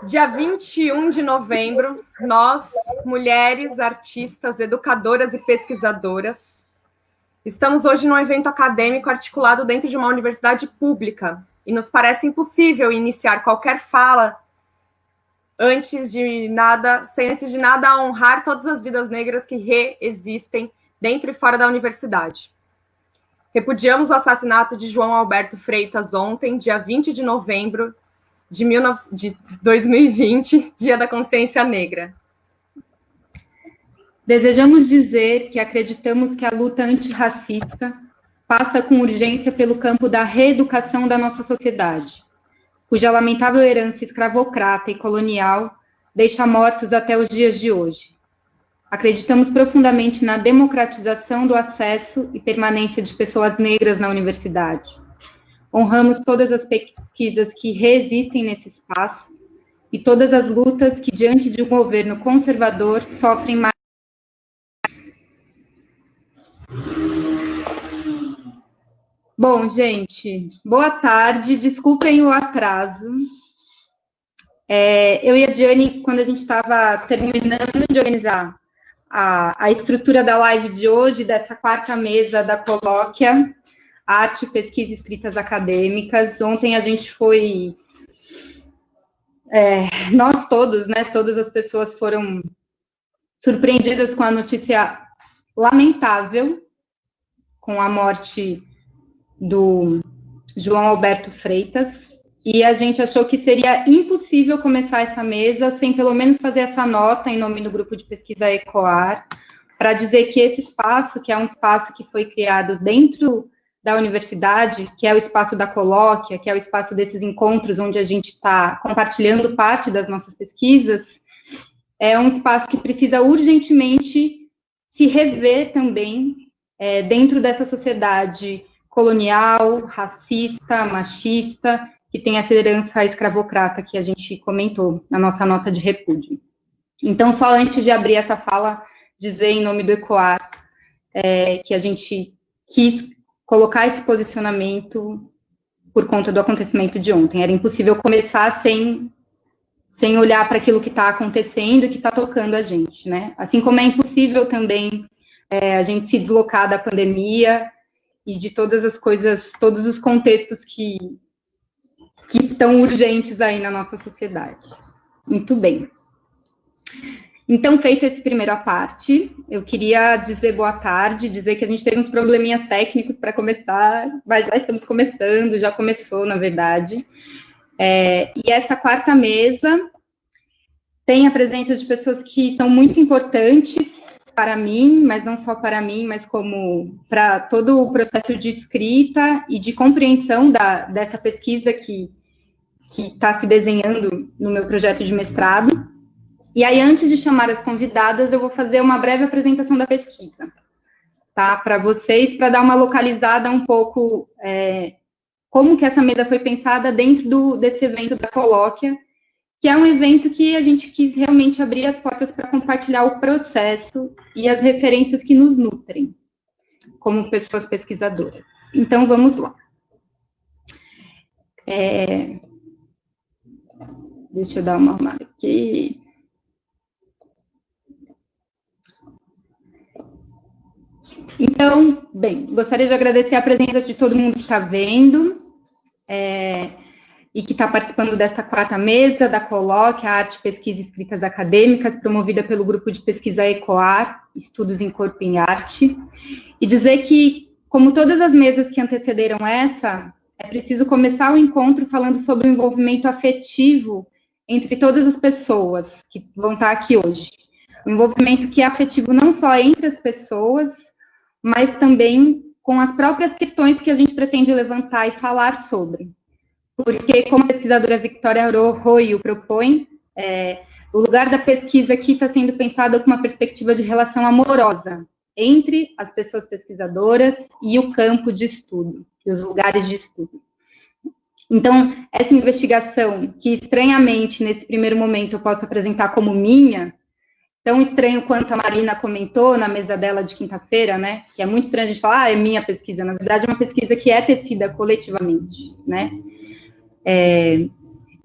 Dia 21 de novembro, nós, mulheres, artistas, educadoras e pesquisadoras, estamos hoje num evento acadêmico articulado dentro de uma universidade pública e nos parece impossível iniciar qualquer fala sem antes de nada honrar todas as vidas negras que reexistem dentro e fora da universidade. Repudiamos o assassinato de João Alberto Freitas ontem, dia 20 de novembro de 2020, Dia da Consciência Negra. Desejamos dizer que acreditamos que a luta antirracista passa com urgência pelo campo da reeducação da nossa sociedade, cuja lamentável herança escravocrata e colonial deixa mortos até os dias de hoje. Acreditamos profundamente na democratização do acesso e permanência de pessoas negras na universidade. Honramos todas as pesquisas que reexistem nesse espaço e todas as lutas que, diante de um governo conservador, sofrem mais. Bom, gente, boa tarde, desculpem o atraso. Eu e a Diane, quando a gente estava terminando de organizar a estrutura da live de hoje, dessa quarta mesa da Colóquia, Arte, Pesquisa e Escritas Acadêmicas, ontem a gente foi, nós todos, né, todas as pessoas foram surpreendidas com a notícia lamentável, com a morte do João Alberto Freitas, e a gente achou que seria impossível começar essa mesa sem pelo menos fazer essa nota em nome do grupo de pesquisa ECOAR, para dizer que esse espaço, que é um espaço que foi criado dentro da universidade, que é o espaço da colóquia, que é o espaço desses encontros onde a gente está compartilhando parte das nossas pesquisas, é um espaço que precisa urgentemente se rever também dentro dessa sociedade colonial, racista, machista, que tem essa herança escravocrata que a gente comentou na nossa nota de repúdio. Então, só antes de abrir essa fala, dizer em nome do ECOAR que a gente quis colocar esse posicionamento por conta do acontecimento de ontem. Era impossível começar sem olhar para aquilo que está acontecendo e que está tocando a gente, né? Assim como é impossível também a gente se deslocar da pandemia e de todas as coisas, todos os contextos que estão urgentes aí na nossa sociedade. Muito bem. Então, feito esse primeiro à parte, eu queria dizer boa tarde, dizer que a gente teve uns probleminhas técnicos para começar, mas já estamos começando, já começou, na verdade. E essa quarta mesa tem a presença de pessoas que são muito importantes para mim, mas não só para mim, mas como para todo o processo de escrita e de compreensão dessa pesquisa que está se desenhando no meu projeto de mestrado. E aí, antes de chamar as convidadas, eu vou fazer uma breve apresentação da pesquisa, tá? Para vocês, para dar uma localizada um pouco como que essa mesa foi pensada dentro desse evento da Colóquia, que é um evento que a gente quis realmente abrir as portas para compartilhar o processo e as referências que nos nutrem, como pessoas pesquisadoras. Então, vamos lá. Deixa eu dar uma arrumada aqui. Então, bem, gostaria de agradecer a presença de todo mundo que está vendo, e que está participando desta quarta mesa da Colóquia Arte, Pesquisa e Escritas Acadêmicas, promovida pelo grupo de pesquisa ECOAR, Estudos em Corpo e em Arte, e dizer que, como todas as mesas que antecederam essa, é preciso começar o encontro falando sobre o envolvimento afetivo entre todas as pessoas que vão estar aqui hoje. O envolvimento que é afetivo não só entre as pessoas, mas também com as próprias questões que a gente pretende levantar e falar sobre. Porque, como a pesquisadora Victoria Arroyo propõe, o lugar da pesquisa aqui está sendo pensado com uma perspectiva de relação amorosa entre as pessoas pesquisadoras e o campo de estudo, e os lugares de estudo. Então, essa investigação, que estranhamente, nesse primeiro momento, eu posso apresentar como minha, tão estranho quanto a Marina comentou na mesa dela de quinta-feira, né, que é muito estranho a gente falar, é minha pesquisa, na verdade é uma pesquisa que é tecida coletivamente, né,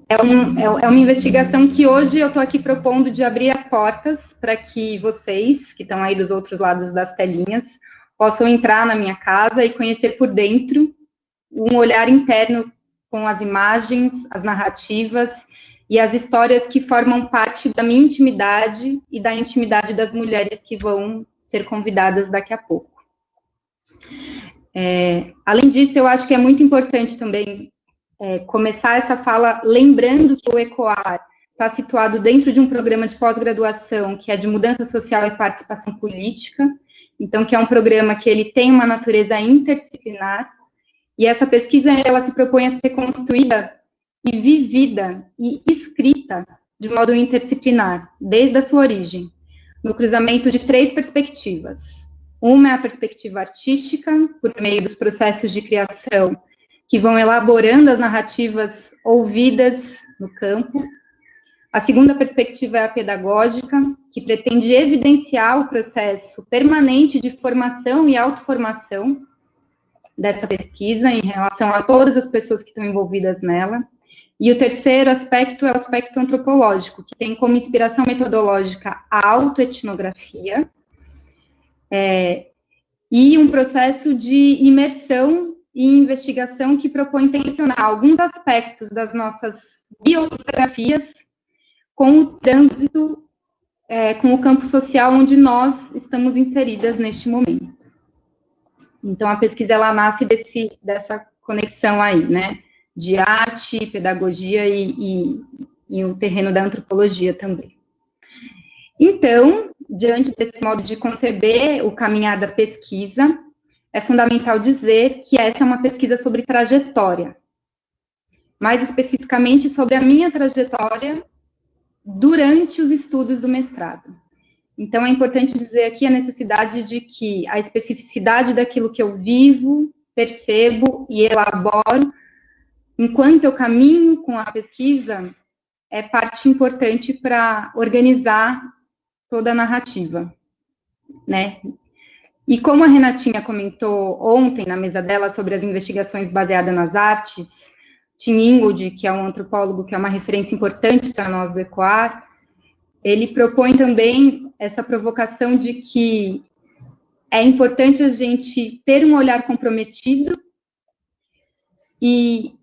é uma investigação que hoje eu estou aqui propondo de abrir as portas para que vocês, que estão aí dos outros lados das telinhas, possam entrar na minha casa e conhecer por dentro um olhar interno com as imagens, as narrativas e as histórias que formam parte da minha intimidade e da intimidade das mulheres que vão ser convidadas daqui a pouco. Além disso, eu acho que é muito importante também começar essa fala lembrando que o ECOAR está situado dentro de um programa de pós-graduação que é de mudança social e participação política, então que é um programa que ele tem uma natureza interdisciplinar, e essa pesquisa ela se propõe a ser construída e vivida e escrita de modo interdisciplinar, desde a sua origem, no cruzamento de 3 perspectivas. Uma é a perspectiva artística, por meio dos processos de criação que vão elaborando as narrativas ouvidas no campo. A segunda perspectiva é a pedagógica, que pretende evidenciar o processo permanente de formação e autoformação dessa pesquisa em relação a todas as pessoas que estão envolvidas nela. E o terceiro aspecto é o aspecto antropológico, que tem como inspiração metodológica a autoetnografia, e um processo de imersão e investigação que propõe tensionar alguns aspectos das nossas biografias com o trânsito, com o campo social onde nós estamos inseridas neste momento. Então, a pesquisa, ela nasce dessa conexão aí, né, de arte, pedagogia e o terreno da antropologia também. Então, diante desse modo de conceber o caminhar da pesquisa, é fundamental dizer que essa é uma pesquisa sobre trajetória, mais especificamente sobre a minha trajetória durante os estudos do mestrado. Então, é importante dizer aqui a necessidade de que a especificidade daquilo que eu vivo, percebo e elaboro, enquanto eu caminho com a pesquisa, é parte importante para organizar toda a narrativa, né? E como a Renatinha comentou ontem na mesa dela sobre as investigações baseadas nas artes, Tim Ingold, que é um antropólogo que é uma referência importante para nós do ECOAR, ele propõe também essa provocação de que é importante a gente ter um olhar comprometido e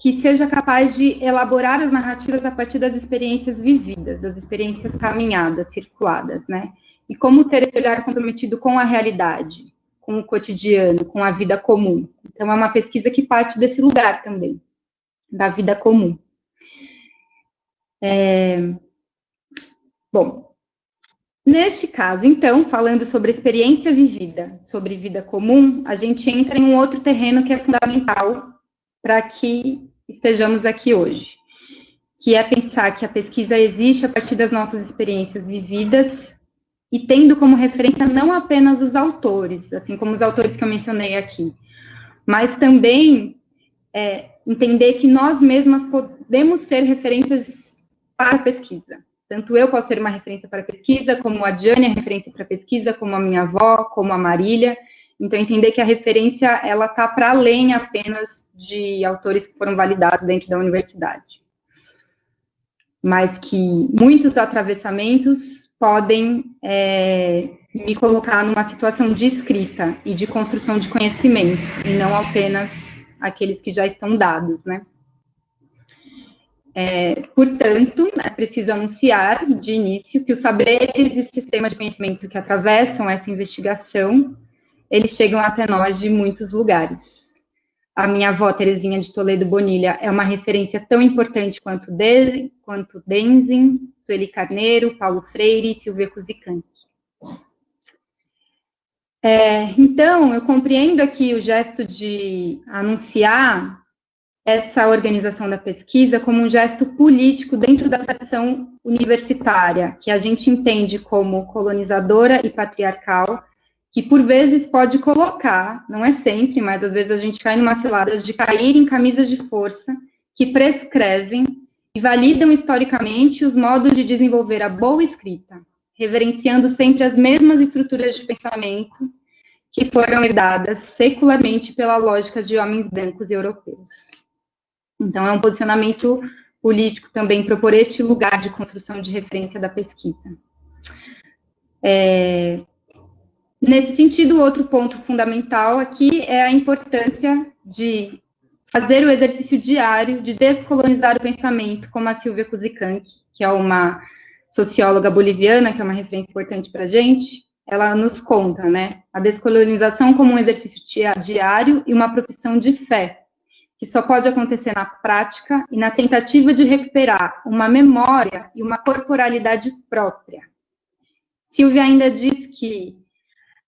que seja capaz de elaborar as narrativas a partir das experiências vividas, das experiências caminhadas, circuladas, né? E como ter esse olhar comprometido com a realidade, com o cotidiano, com a vida comum. Então, é uma pesquisa que parte desse lugar também, da vida comum. Bom, neste caso, então, falando sobre experiência vivida, sobre vida comum, a gente entra em um outro terreno que é fundamental para que estejamos aqui hoje, que é pensar que a pesquisa existe a partir das nossas experiências vividas e tendo como referência não apenas os autores, assim como os autores que eu mencionei aqui, mas também entender que nós mesmas podemos ser referências para a pesquisa. Tanto eu posso ser uma referência para a pesquisa, como a Diane é referência para a pesquisa, como a minha avó, como a Marília. Então, entender que a referência, ela está para além apenas de autores que foram validados dentro da universidade. Mas que muitos atravessamentos podem me colocar numa situação de escrita e de construção de conhecimento, e não apenas aqueles que já estão dados, né? Portanto, é preciso anunciar, de início, que os saberes e sistemas de conhecimento que atravessam essa investigação, eles chegam até nós de muitos lugares. A minha avó, Terezinha de Toledo Bonilha, é uma referência tão importante quanto Denzin, Sueli Carneiro, Paulo Freire e Silvia Cusicanti. Então, eu compreendo aqui o gesto de anunciar essa organização da pesquisa como um gesto político dentro da tradição universitária, que a gente entende como colonizadora e patriarcal, que por vezes pode colocar, não é sempre, mas às vezes a gente cai numa cilada de cair em camisas de força que prescrevem e validam historicamente os modos de desenvolver a boa escrita, reverenciando sempre as mesmas estruturas de pensamento que foram herdadas secularmente pela lógica de homens brancos e europeus. Então, é um posicionamento político também propor este lugar de construção de referência da pesquisa. Nesse sentido, outro ponto fundamental aqui é a importância de fazer o exercício diário de descolonizar o pensamento, como a Silvia Kuzikank, que é uma socióloga boliviana, que é uma referência importante para a gente, ela nos conta, né? A descolonização como um exercício diário e uma profissão de fé, que só pode acontecer na prática e na tentativa de recuperar uma memória e uma corporalidade própria. Silvia ainda diz que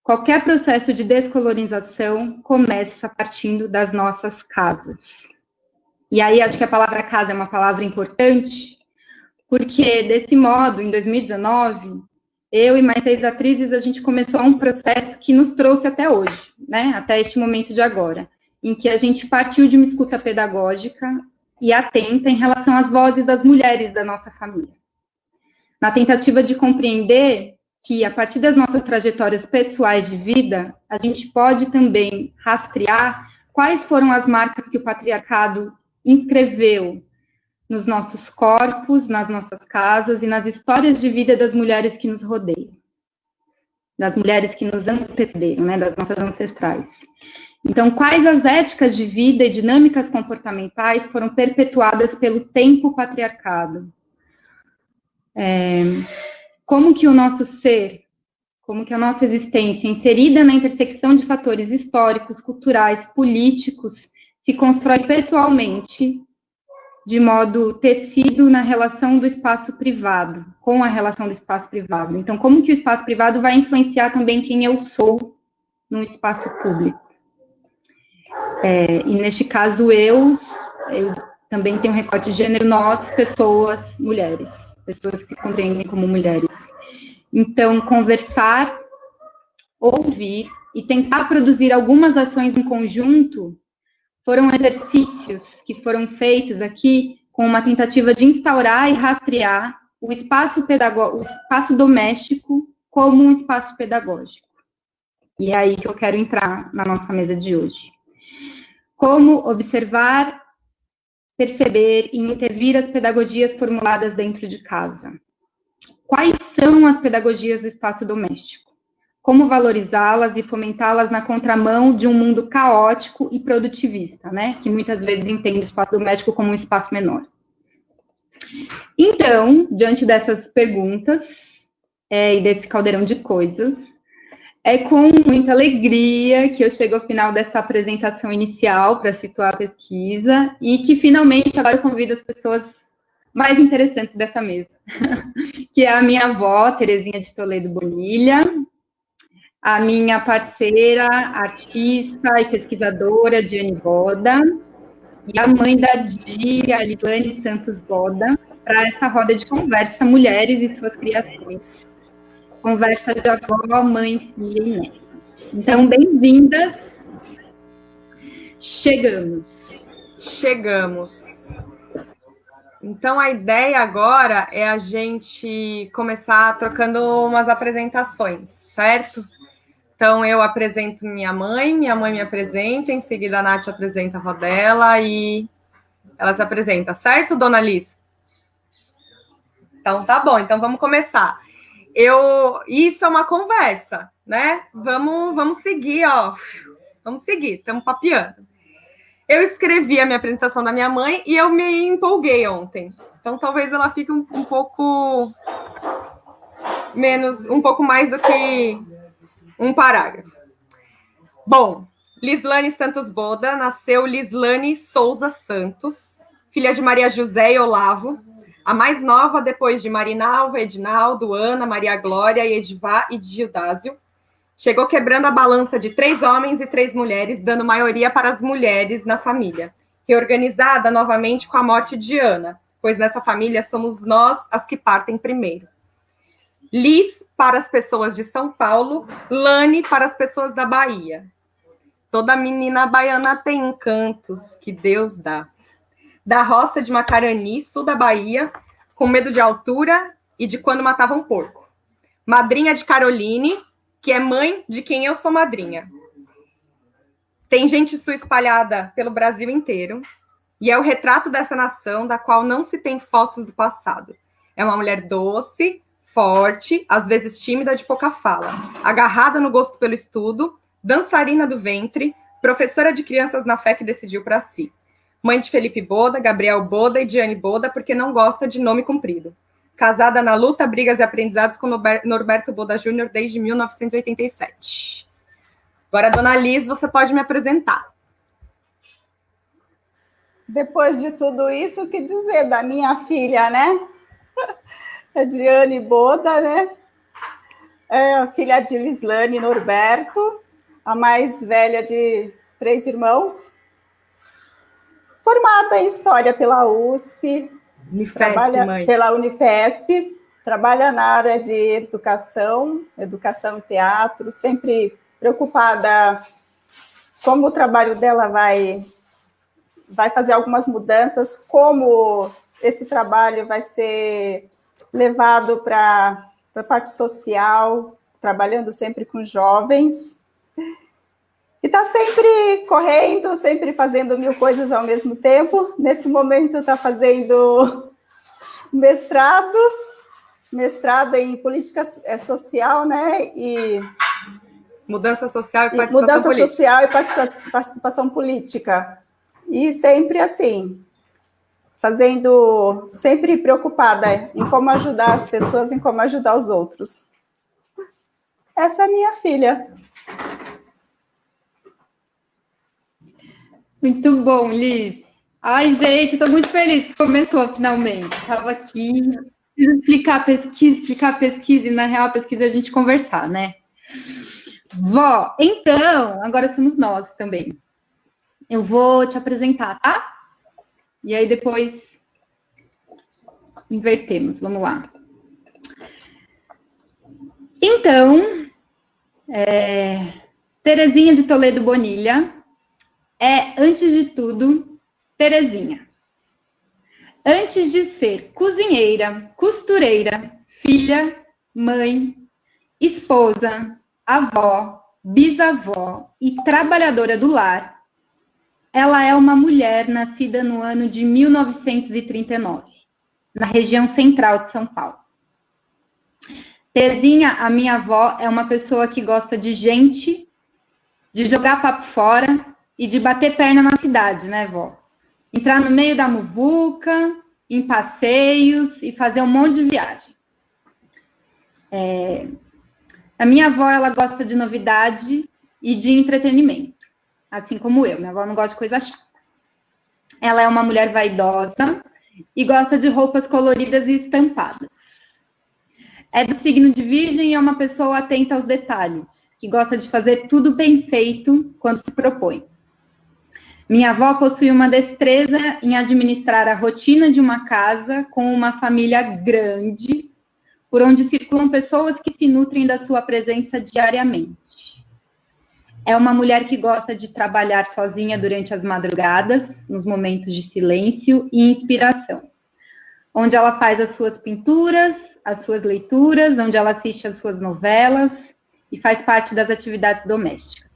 qualquer processo de descolonização começa partindo das nossas casas. E aí acho que a palavra casa é uma palavra importante, porque desse modo, em 2019, eu e mais 6 atrizes, a gente começou um processo que nos trouxe até hoje, né? Até este momento de agora, em que a gente partiu de uma escuta pedagógica e atenta em relação às vozes das mulheres da nossa família. Na tentativa de compreender que, a partir das nossas trajetórias pessoais de vida, a gente pode também rastrear quais foram as marcas que o patriarcado inscreveu nos nossos corpos, nas nossas casas e nas histórias de vida das mulheres que nos rodeiam, das mulheres que nos antecederam, né, das nossas ancestrais. Então, quais as éticas de vida e dinâmicas comportamentais foram perpetuadas pelo tempo patriarcado? Como que o nosso ser, como que a nossa existência, inserida na intersecção de fatores históricos, culturais, políticos, se constrói pessoalmente, de modo tecido na relação do espaço privado, com a relação do espaço privado. Então, como que o espaço privado vai influenciar também quem eu sou no espaço público? E neste caso, eu também tenho um recorte de gênero, nós, pessoas, mulheres, pessoas que se compreendem como mulheres. Então, conversar, ouvir e tentar produzir algumas ações em conjunto foram exercícios que foram feitos aqui com uma tentativa de instaurar e rastrear o espaço pedagógico, o espaço doméstico como um espaço pedagógico. E é aí que eu quero entrar na nossa mesa de hoje. Como observar, perceber e intervir as pedagogias formuladas dentro de casa. Quais são as pedagogias do espaço doméstico? Como valorizá-las e fomentá-las na contramão de um mundo caótico e produtivista, né? Que muitas vezes entende o espaço doméstico como um espaço menor. Então, diante dessas perguntas e desse caldeirão de coisas, é com muita alegria que eu chego ao final dessa apresentação inicial para situar a pesquisa e que finalmente agora eu convido as pessoas mais interessantes dessa mesa, que é a minha avó, Terezinha de Toledo Bonilha, a minha parceira, artista e pesquisadora, Diane Boda, e a mãe da Di, a Lislane Santos Boda, para essa roda de conversa, Mulheres e Suas Criações. Conversa de avó, mãe, filha e neta. Então, bem-vindas. Chegamos. Então, a ideia agora é a gente começar trocando umas apresentações, certo? Então, eu apresento minha mãe me apresenta, em seguida a Nath apresenta a avó dela e ela se apresenta, certo, dona Liz? Então, tá bom, então vamos começar. Isso é uma conversa, né? Vamos seguir, ó. Vamos seguir, estamos papeando. Eu escrevi a minha apresentação da minha mãe e eu me empolguei ontem. Então, talvez ela fique um pouco mais do que um parágrafo. Bom, Lislane Santos Boda nasceu Lislane Souza Santos, filha de Maria José e Olavo, a mais nova depois de Marinalva, Edinaldo, Ana, Maria Glória, Edivá e Gildásio. Chegou quebrando a balança de 3 homens e 3 mulheres, dando maioria para as mulheres na família, reorganizada novamente com a morte de Ana, pois nessa família somos nós as que partem primeiro. Liz para as pessoas de São Paulo, Lane para as pessoas da Bahia. Toda menina baiana tem encantos que Deus dá. Da roça de Macarani, sul da Bahia, com medo de altura e de quando matavam porco. Madrinha de Caroline, que é mãe de quem eu sou madrinha. Tem gente sua espalhada pelo Brasil inteiro. e é o retrato dessa nação da qual não se tem fotos do passado. É uma mulher doce, forte, às vezes tímida, de pouca fala, agarrada no gosto pelo estudo, dançarina do ventre, professora de crianças na fé que decidiu para si. Mãe de Felipe Boda, Gabriel Boda e Diane Boda, porque não gosta de nome comprido. Casada na luta, brigas e aprendizados com Norberto Boda Júnior desde 1987. Agora, dona Liz, você pode me apresentar. Depois de tudo isso, o que dizer da minha filha, né? Adriane Boda, né? É a filha de Lislane Norberto, a mais velha de 3 irmãos. Formada em História pela USP, trabalha pela Unifesp, trabalha na área de educação e teatro, sempre preocupada como o trabalho dela vai fazer algumas mudanças, como esse trabalho vai ser levado para a parte social, trabalhando sempre com jovens. E está sempre correndo, sempre fazendo 1000 coisas ao mesmo tempo. Nesse momento está fazendo mestrado em política social, né? E mudança social e participação política. E sempre assim, sempre preocupada em como ajudar as pessoas, em como ajudar os outros. Essa é a minha filha. Muito bom, Liz. Ai, gente, estou muito feliz que começou finalmente. Estava aqui, preciso explicar a pesquisa, e na real a pesquisa é a gente conversar, né? Vó, então, agora somos nós também. Eu vou te apresentar, tá? E aí depois invertemos, vamos lá. Então, Terezinha de Toledo Bonilha é, antes de tudo, Terezinha. Antes de ser cozinheira, costureira, filha, mãe, esposa, avó, bisavó e trabalhadora do lar, ela é uma mulher nascida no ano de 1939, na região central de São Paulo. Terezinha, a minha avó, é uma pessoa que gosta de gente, de jogar papo fora e de bater perna na cidade, né, vó? Entrar no meio da muvuca, em passeios e fazer um monte de viagem. A minha avó, ela gosta de novidade e de entretenimento, assim como eu. Minha avó não gosta de coisa chata. Ela é uma mulher vaidosa e gosta de roupas coloridas e estampadas. É do signo de Virgem e é uma pessoa atenta aos detalhes, que gosta de fazer tudo bem feito quando se propõe. Minha avó possui uma destreza em administrar a rotina de uma casa com uma família grande, por onde circulam pessoas que se nutrem da sua presença diariamente. É uma mulher que gosta de trabalhar sozinha durante as madrugadas, nos momentos de silêncio e inspiração, onde ela faz as suas pinturas, as suas leituras, onde ela assiste as suas novelas e faz parte das atividades domésticas.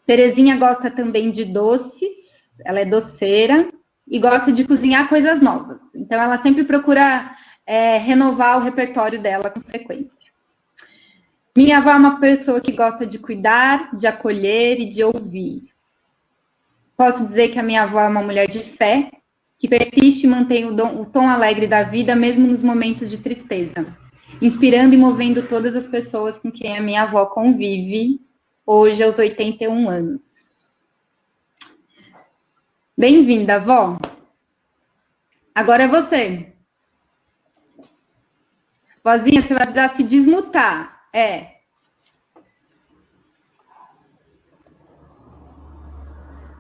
Terezinha gosta também de doces, ela é doceira e gosta de cozinhar coisas novas. Então, ela sempre procura renovar o repertório dela com frequência. Minha avó é uma pessoa que gosta de cuidar, de acolher e de ouvir. Posso dizer que a minha avó é uma mulher de fé, que persiste e mantém o tom alegre da vida, mesmo nos momentos de tristeza, inspirando e movendo todas as pessoas com quem a minha avó convive, hoje aos 81 anos. Bem-vinda, avó. Agora é você. Vozinha, você vai precisar se desmutar.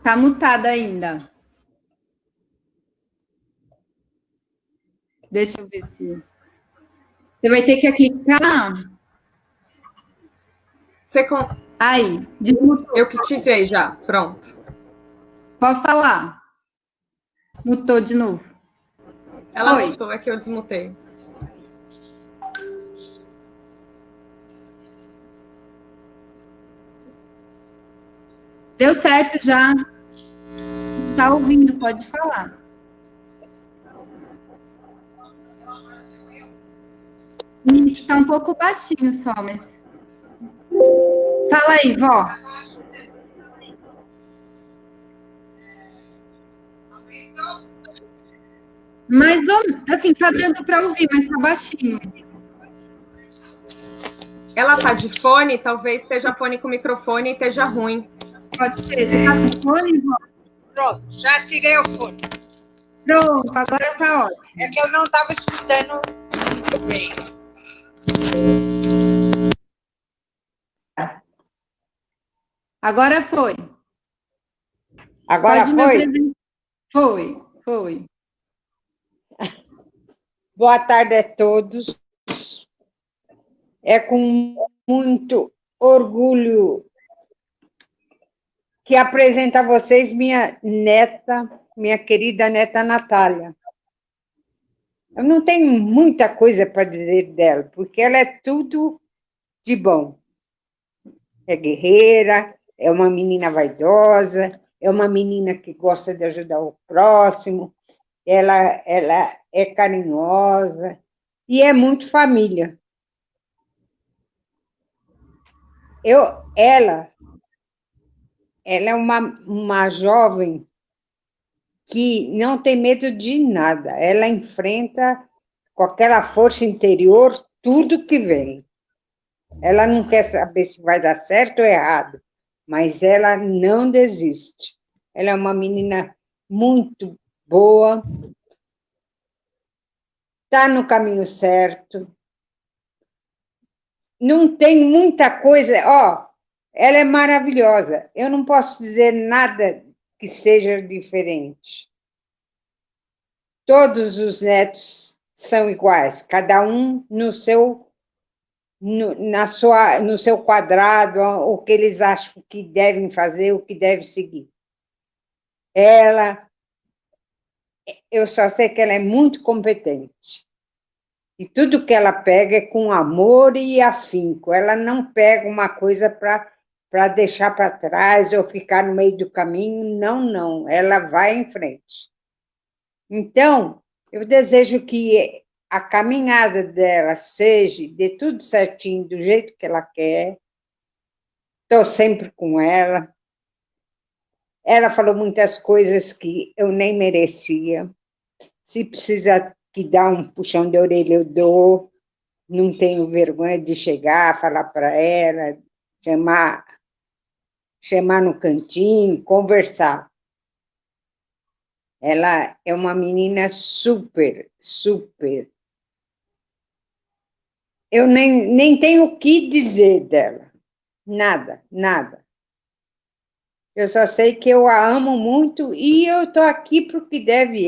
Tá mutada ainda. Deixa eu ver se... Você vai ter que clicar. Aí, desmutou. Eu que tirei já, pronto. Pode falar. Mutou de novo. Ela mutou, é que eu desmutei. Deu certo já. está ouvindo, pode falar. Está um pouco baixinho só, mas... Fala aí, vó. Mais ou menos, assim, tá dando para ouvir, mas tá baixinho. Ela tá de fone, talvez seja fone com microfone e esteja ruim. Pode ser. Você tá com fone, vó? Pronto, já tirei o fone. Pronto, agora tá ótimo. É que eu não estava escutando muito bem. Agora foi. Agora foi? Foi. Boa tarde a todos. É com muito orgulho que apresento a vocês minha neta, minha querida neta Natália. Eu não tenho muita coisa para dizer dela, porque ela é tudo de bom. É guerreira, é uma menina vaidosa, é uma menina que gosta de ajudar o próximo, ela é carinhosa e é muito família. Ela é uma jovem que não tem medo de nada. Ela enfrenta com aquela força interior tudo que vem. Ela não quer saber se vai dar certo ou errado, mas ela não desiste. Ela é uma menina muito boa, está no caminho certo, não tem muita coisa, ela é maravilhosa, eu não posso dizer nada que seja diferente. Todos os netos são iguais, cada um no seu quadrado, o que eles acham que devem fazer, o que deve seguir. Eu só sei que ela é muito competente. E tudo que ela pega é com amor e afinco. Ela não pega uma coisa para deixar para trás ou ficar no meio do caminho. Não. Ela vai em frente. Então, eu desejo que a caminhada dela seja de tudo certinho, do jeito que ela quer. Estou sempre com ela. Ela falou muitas coisas que eu nem merecia. Se precisa que dar um puxão de orelha, eu dou. Não tenho vergonha de chegar, falar para ela, chamar no cantinho, conversar. Ela é uma menina super. Eu nem tenho o que dizer dela. Nada. Eu só sei que eu a amo muito e eu estou aqui para o que deve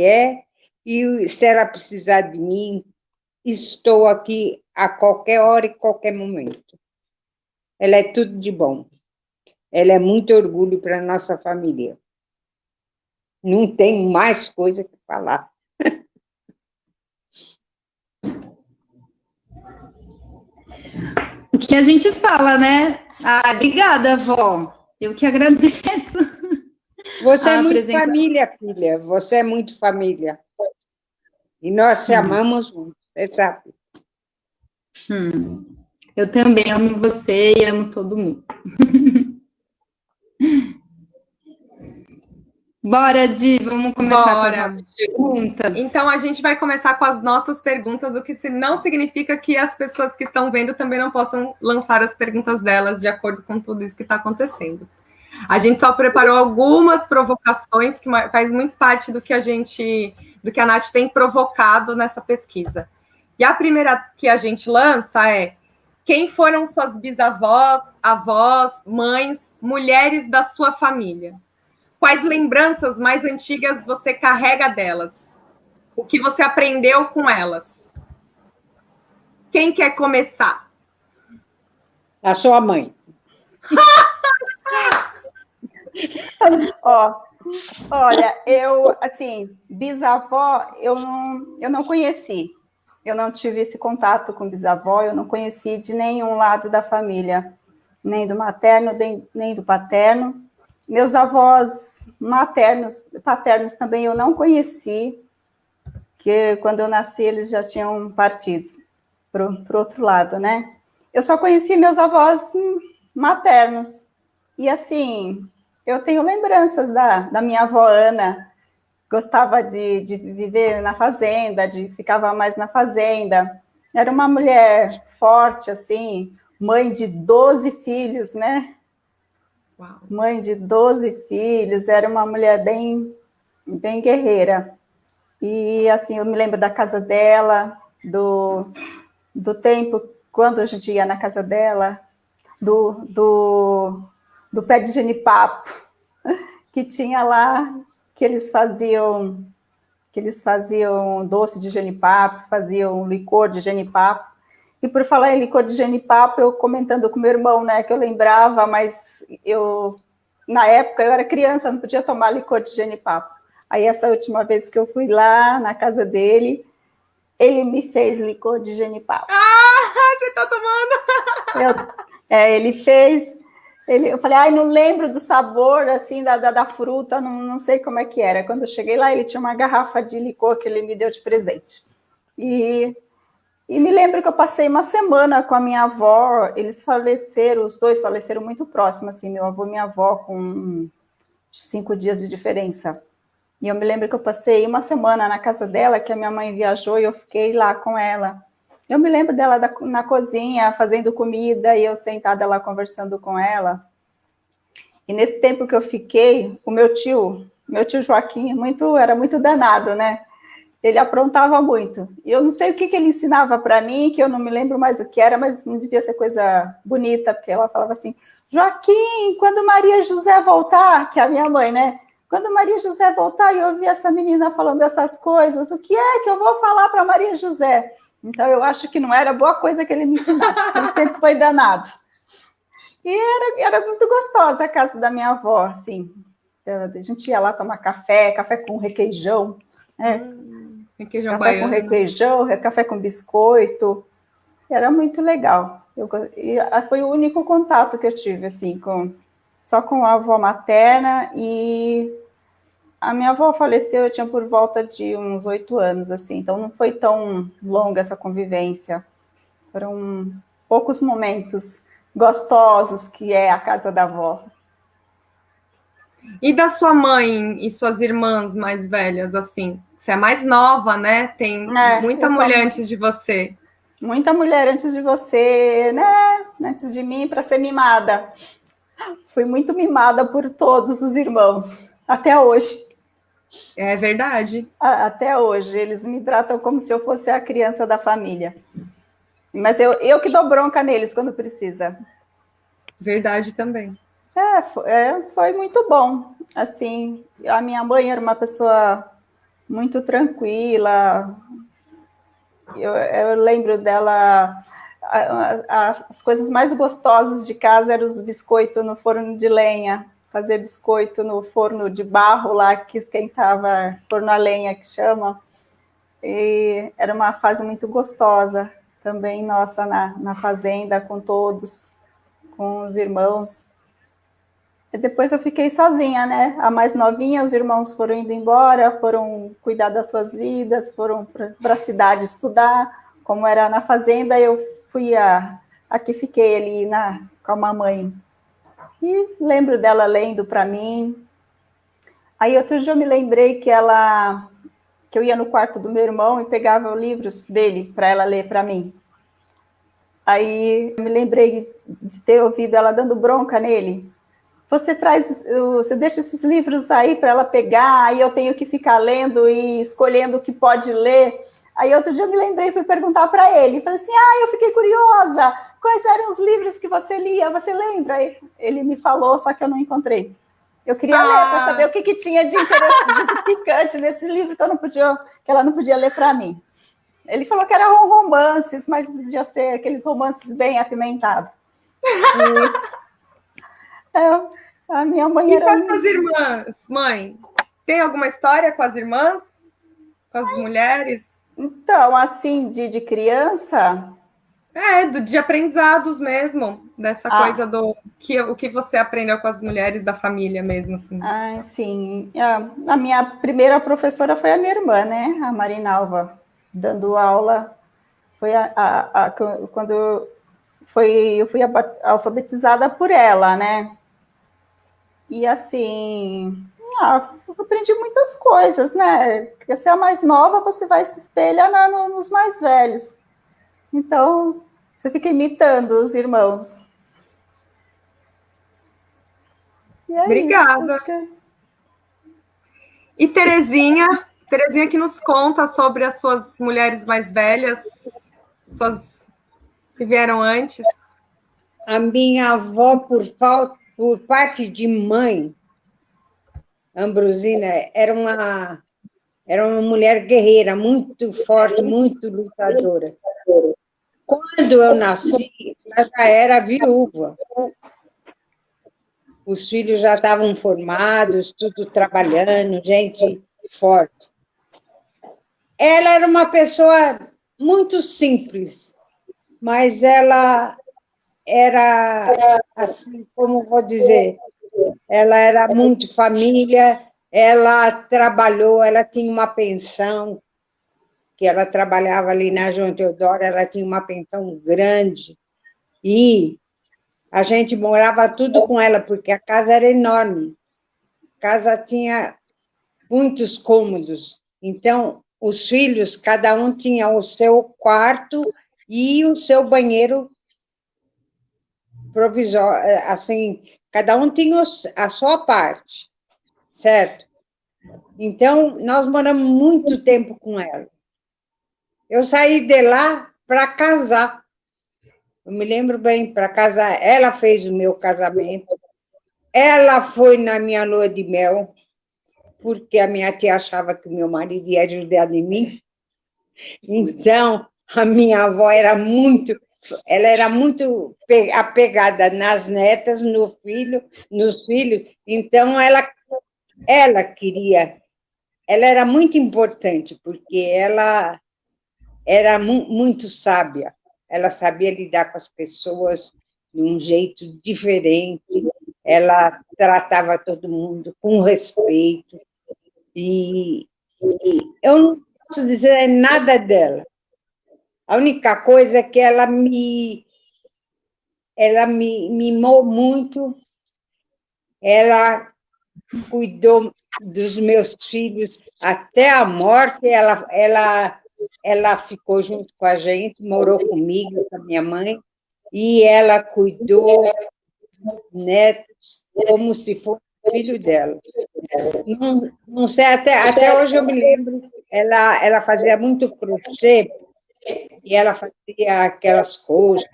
e se ela precisar de mim, estou aqui a qualquer hora e qualquer momento. Ela é tudo de bom. Ela é muito orgulho para a nossa família. Não tem mais coisa que falar. O que a gente fala, né? Obrigada, vó. Eu que agradeço. Você é muito família, filha. Você é muito família. E nós te amamos muito, você sabe. Eu também amo você e amo todo mundo. Bora, Di, vamos começar com as perguntas. Então, a gente vai começar com as nossas perguntas, o que não significa que as pessoas que estão vendo também não possam lançar as perguntas delas de acordo com tudo isso que está acontecendo. A gente só preparou algumas provocações que faz muito parte do que a Nath tem provocado nessa pesquisa. E a primeira que a gente lança é: quem foram suas bisavós, avós, mães, mulheres da sua família? Quais lembranças mais antigas você carrega delas? O que você aprendeu com elas? Quem quer começar? A sua mãe. Olha, bisavó, eu não conheci. Eu não tive esse contato com bisavó, eu não conheci de nenhum lado da família, nem do materno, nem do paterno. Meus avós paternos também eu não conheci, que quando eu nasci eles já tinham partido para o outro lado, né? Eu só conheci meus avós maternos. E assim, eu tenho lembranças da minha avó Ana, gostava de viver na fazenda, ficava mais na fazenda. Era uma mulher forte, assim, mãe de 12 filhos, né? Uau. Mãe de 12 filhos, era uma mulher bem guerreira. E, assim, eu me lembro da casa dela, do tempo, quando a gente ia na casa dela, do pé de genipapo, que tinha lá, que eles faziam doce de genipapo, faziam licor de genipapo. E por falar em licor de genipapo, eu comentando com meu irmão, né, que eu lembrava, mas na época, eu era criança, não podia tomar licor de genipapo. Aí, essa última vez que eu fui lá na casa dele, ele me fez licor de genipapo. Ah, você tá tomando? Ele fez. Eu falei, ai, não lembro do sabor, assim, da fruta, não sei como é que era. Quando eu cheguei lá, ele tinha uma garrafa de licor que ele me deu de presente. E me lembro que eu passei uma semana com a minha avó, eles faleceram, os dois faleceram muito próximos, assim, meu avô e minha avó, com 5 dias de diferença. E eu me lembro que eu passei uma semana na casa dela, que a minha mãe viajou, e eu fiquei lá com ela. Eu me lembro dela na cozinha, fazendo comida, e eu sentada lá conversando com ela. E nesse tempo que eu fiquei, o meu tio Joaquim, era muito danado, né? Ele aprontava muito. E eu não sei o que ele ensinava para mim, que eu não me lembro mais o que era, mas não devia ser coisa bonita, porque ela falava assim, Joaquim, quando Maria José voltar, que é a minha mãe, né? Quando Maria José voltar e eu ouvir essa menina falando essas coisas, o que é que eu vou falar para Maria José? Então, eu acho que não era boa coisa que ele me ensinava, porque ele sempre foi danado. E era muito gostosa a casa da minha avó, assim. A gente ia lá tomar café com requeijão, né? Requeijão café baiano. Com requeijão, café com biscoito. Era muito legal. Foi o único contato que eu tive, assim, só com a avó materna, e a minha avó faleceu, eu tinha por volta de uns 8 anos, assim, então não foi tão longa essa convivência. Foram poucos momentos gostosos que é a casa da avó. E da sua mãe e suas irmãs mais velhas, assim? Você é mais nova, né? Tem muita mulher antes de você. Muita mulher antes de você, né? Antes de mim, para ser mimada. Fui muito mimada por todos os irmãos, até hoje. É verdade. Até hoje, eles me tratam como se eu fosse a criança da família. Mas eu que dou bronca neles quando precisa. Verdade também. Foi muito bom. Assim, a minha mãe era uma pessoa muito tranquila. Eu lembro dela, as coisas mais gostosas de casa eram os biscoitos no forno de lenha. Fazer biscoito no forno de barro lá, que esquentava, forno a lenha que chama. E era uma fase muito gostosa também, nossa, na fazenda, com todos, com os irmãos. E depois eu fiquei sozinha, né? A mais novinha, os irmãos foram indo embora, foram cuidar das suas vidas, foram para a cidade estudar. Como era na fazenda, eu fui aqui fiquei ali com a mamãe. E lembro dela lendo para mim. Aí outro dia eu me lembrei que eu ia no quarto do meu irmão e pegava os livros dele para ela ler para mim. Aí eu me lembrei de ter ouvido ela dando bronca nele. Você deixa esses livros aí para ela pegar, aí eu tenho que ficar lendo e escolhendo o que pode ler. Aí outro dia eu me lembrei, fui perguntar para ele, falei assim, eu fiquei curiosa, quais eram os livros que você lia, você lembra? Ele me falou, só que eu não encontrei. Eu queria ler para saber o que tinha de interessante, de picante nesse livro que ela não podia ler para mim. Ele falou que eram romances, mas podia ser aqueles romances bem apimentados. A minha mãe era... E com as suas irmãs, mãe? Tem alguma história com as irmãs? Com as mulheres? Então, assim, de criança... De aprendizados mesmo, dessa coisa o que você aprendeu com as mulheres da família mesmo, assim? Ah, sim. A minha primeira professora foi a minha irmã, né? A Marinalva, dando aula. Foi quando eu fui alfabetizada por ela, né? E assim, eu aprendi muitas coisas, né? Porque se é a mais nova, você vai se espelhar nos mais velhos. Então, você fica imitando os irmãos. E é Obrigada. isso. E Terezinha que nos conta sobre as suas mulheres mais velhas, suas que vieram antes. A minha avó, por parte de mãe, Ambrosina, era uma mulher guerreira, muito forte, muito lutadora. Quando eu nasci, ela já era viúva. Os filhos já estavam formados, tudo trabalhando, gente forte. Ela era uma pessoa muito simples, mas ela era, assim, como vou dizer, ela era muito família, ela trabalhou, ela tinha uma pensão, que ela trabalhava ali na João Teodoro, ela tinha uma pensão grande, e a gente morava tudo com ela, porque a casa era enorme, a casa tinha muitos cômodos, então os filhos, cada um tinha o seu quarto e o seu banheiro provisório, assim, cada um tinha a sua parte, certo? Então, nós moramos muito tempo com ela. Eu saí de lá para casar. Eu me lembro bem, para casar. Ela fez o meu casamento. Ela foi na minha lua de mel, porque a minha tia achava que o meu marido ia ajudar em mim. Então, a minha avó ela era muito apegada nas netas, nos filhos. Então, ela queria, ela era muito importante, porque ela era muito sábia, ela sabia lidar com as pessoas de um jeito diferente, ela tratava todo mundo com respeito, e eu não posso dizer nada dela. A única coisa é que ela me mimou muito, ela cuidou dos meus filhos até a morte, ela ficou junto com a gente, morou comigo, com a minha mãe, e ela cuidou dos netos como se fosse filho dela. Não sei, até hoje eu me lembro, ela fazia muito crochê, e ela fazia aquelas coxas,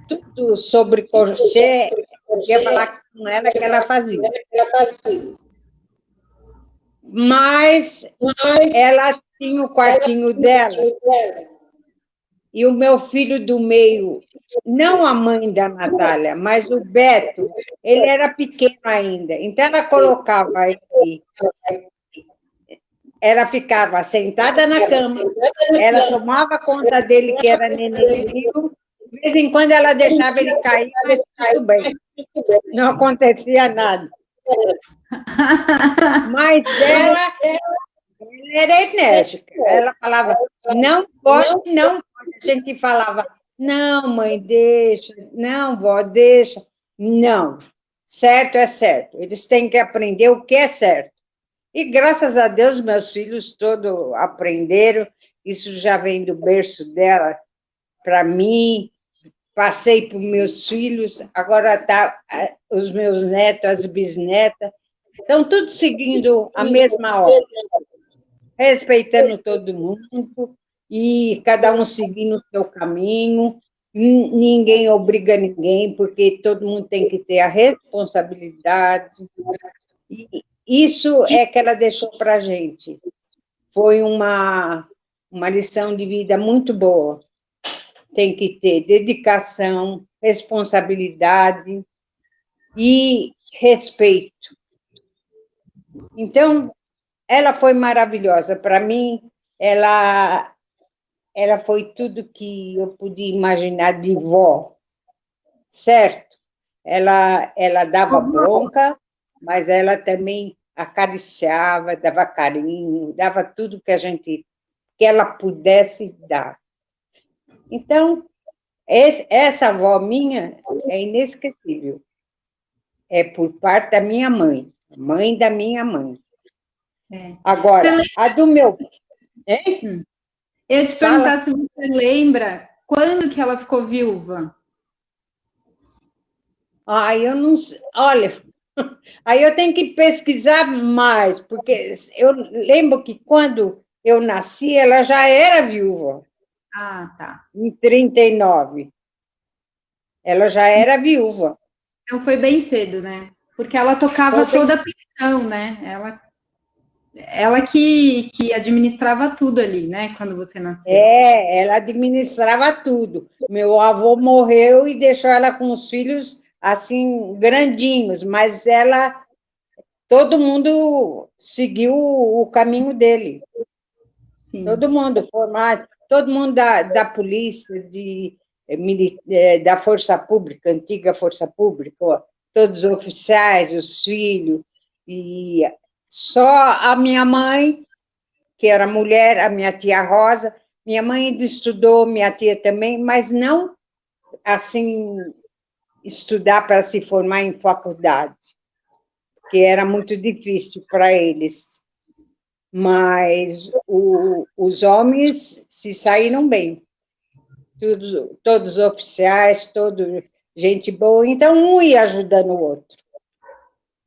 tudo sobre crochê, eu ia falar com ela que ela fazia. Mas ela tinha o quartinho dela, e o meu filho do meio, não a mãe da Natália, mas o Beto, ele era pequeno ainda, então ela colocava ele, ela ficava sentada na cama, ela tomava conta dele, que era nenenzinho, de vez em quando ela deixava ele cair, mas tudo bem, não acontecia nada. Mas ela era enérgica, ela falava, não pode, não pode. A gente falava, não, mãe, deixa, não, vó, deixa. Não, certo é certo, eles têm que aprender o que é certo. E graças a Deus, meus filhos todos aprenderam, isso já vem do berço dela para mim, passei para os meus filhos, agora tá os meus netos, as bisnetas, estão tudo seguindo a mesma ordem, respeitando todo mundo, e cada um seguindo o seu caminho, ninguém obriga ninguém, porque todo mundo tem que ter a responsabilidade, e isso é que ela deixou para a gente. Foi uma lição de vida muito boa. Tem que ter dedicação, responsabilidade e respeito. Então, ela foi maravilhosa. Para mim, ela foi tudo que eu podia imaginar de vó. certo? Ela dava bronca, mas ela também acariciava, dava carinho, dava tudo que ela pudesse dar. Então, essa avó minha é inesquecível. É por parte da minha mãe da minha mãe. Agora, a do meu... Eu ia te perguntar se você lembra quando que ela ficou viúva. Eu não sei. Olha, aí eu tenho que pesquisar mais, porque eu lembro que quando eu nasci, ela já era viúva. Ah, tá. Em 39. Ela já era viúva. Então foi bem cedo, né? Porque ela tocava toda a pensão, né? Ela que administrava tudo ali, né? Quando você nasceu. Ela administrava tudo. Meu avô morreu e deixou ela com os filhos, assim, grandinhos, mas todo mundo seguiu o caminho dele. Sim. Todo mundo formado, todo mundo da polícia, da Força Pública, antiga Força Pública, todos os oficiais, os filhos, e só a minha mãe, que era mulher, a minha tia Rosa, minha mãe ainda estudou, minha tia também, mas não, assim, estudar para se formar em faculdade, que era muito difícil para eles. Mas os homens se saíram bem. Todos os oficiais, gente boa. Então, um ia ajudando o outro.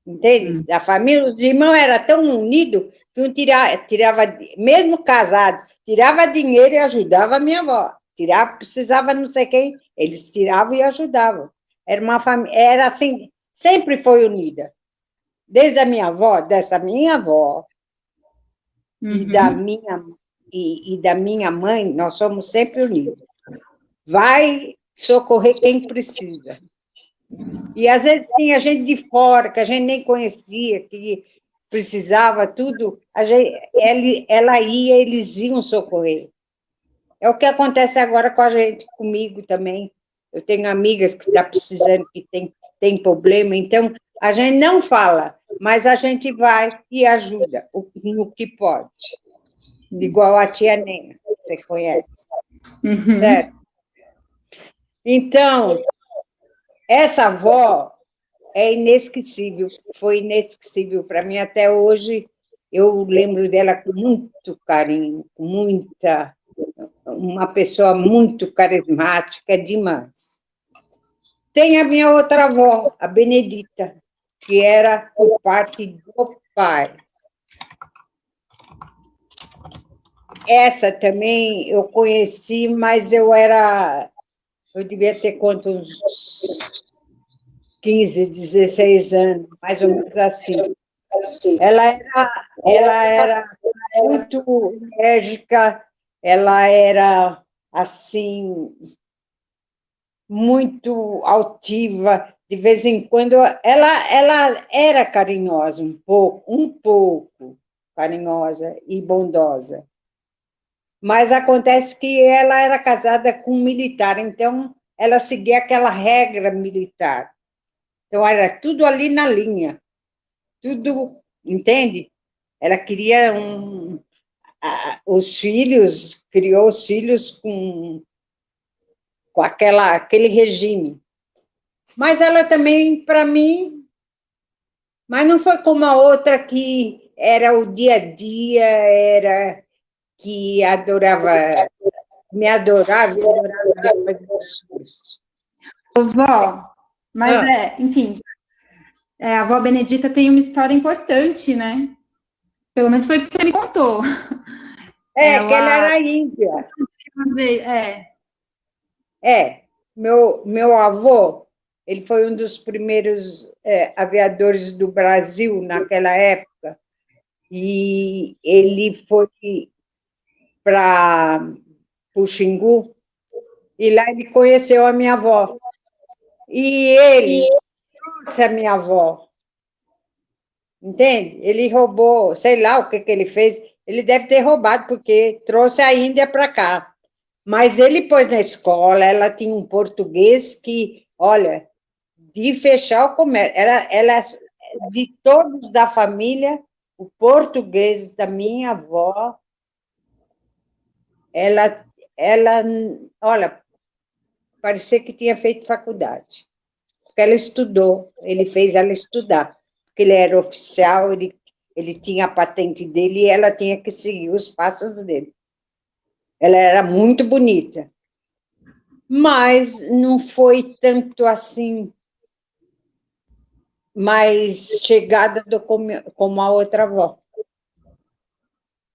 Entende? A família, os irmãos eram tão unidos que um tirava, mesmo casado, tirava dinheiro e ajudava a minha avó. Precisava não sei quem, eles tiravam e ajudavam. Era uma família, era assim, sempre foi unida. Desde a minha avó, dessa minha avó, e da minha mãe, nós somos sempre unidos. Vai socorrer quem precisa. E às vezes tinha gente de fora, que a gente nem conhecia, que precisava tudo, ela ia, eles iam socorrer. É o que acontece agora com a gente, comigo também. Eu tenho amigas que estão precisando, que tem problema, então a gente não fala, mas a gente vai e ajuda no que pode. Igual a tia Nena, você conhece. Certo? Então, essa avó é inesquecível, foi inesquecível para mim até hoje. Eu lembro dela com muito carinho, uma pessoa muito carismática demais. Tem a minha outra avó, a Benedita, que era por parte do pai. Essa também eu conheci, mas eu devia ter uns 15, 16 anos, mais ou menos assim. Ela era muito enérgica, ela era, assim, muito altiva, de vez em quando, ela era carinhosa, um pouco carinhosa e bondosa. Mas acontece que ela era casada com um militar, então ela seguia aquela regra militar. Então, era tudo ali na linha, tudo, entende? Ela queria criou os filhos com aquele regime. Mas ela também, para mim, mas não foi como a outra que era o dia a dia, que me adorava meus filhos. Vó, mas enfim, a avó Benedita tem uma história importante, né? Pelo menos foi o que você me contou. Que ela era índia. Meu avô, ele foi um dos primeiros aviadores do Brasil naquela época, e ele foi para o Xingu, e lá ele conheceu a minha avó. E ele trouxe a minha avó. Entende? Ele roubou, sei lá o que ele fez, ele deve ter roubado, porque trouxe a Índia para cá. Mas ele pôs na escola, ela tinha um português que, olha, de fechar o comércio. Ela, de todos da família, o português da minha avó, ela, olha, parecia que tinha feito faculdade. Porque ela estudou, ele fez ela estudar. Porque ele era oficial, ele tinha a patente dele e ela tinha que seguir os passos dele. Ela era muito bonita. Mas não foi tanto assim, mais chegada como a outra avó.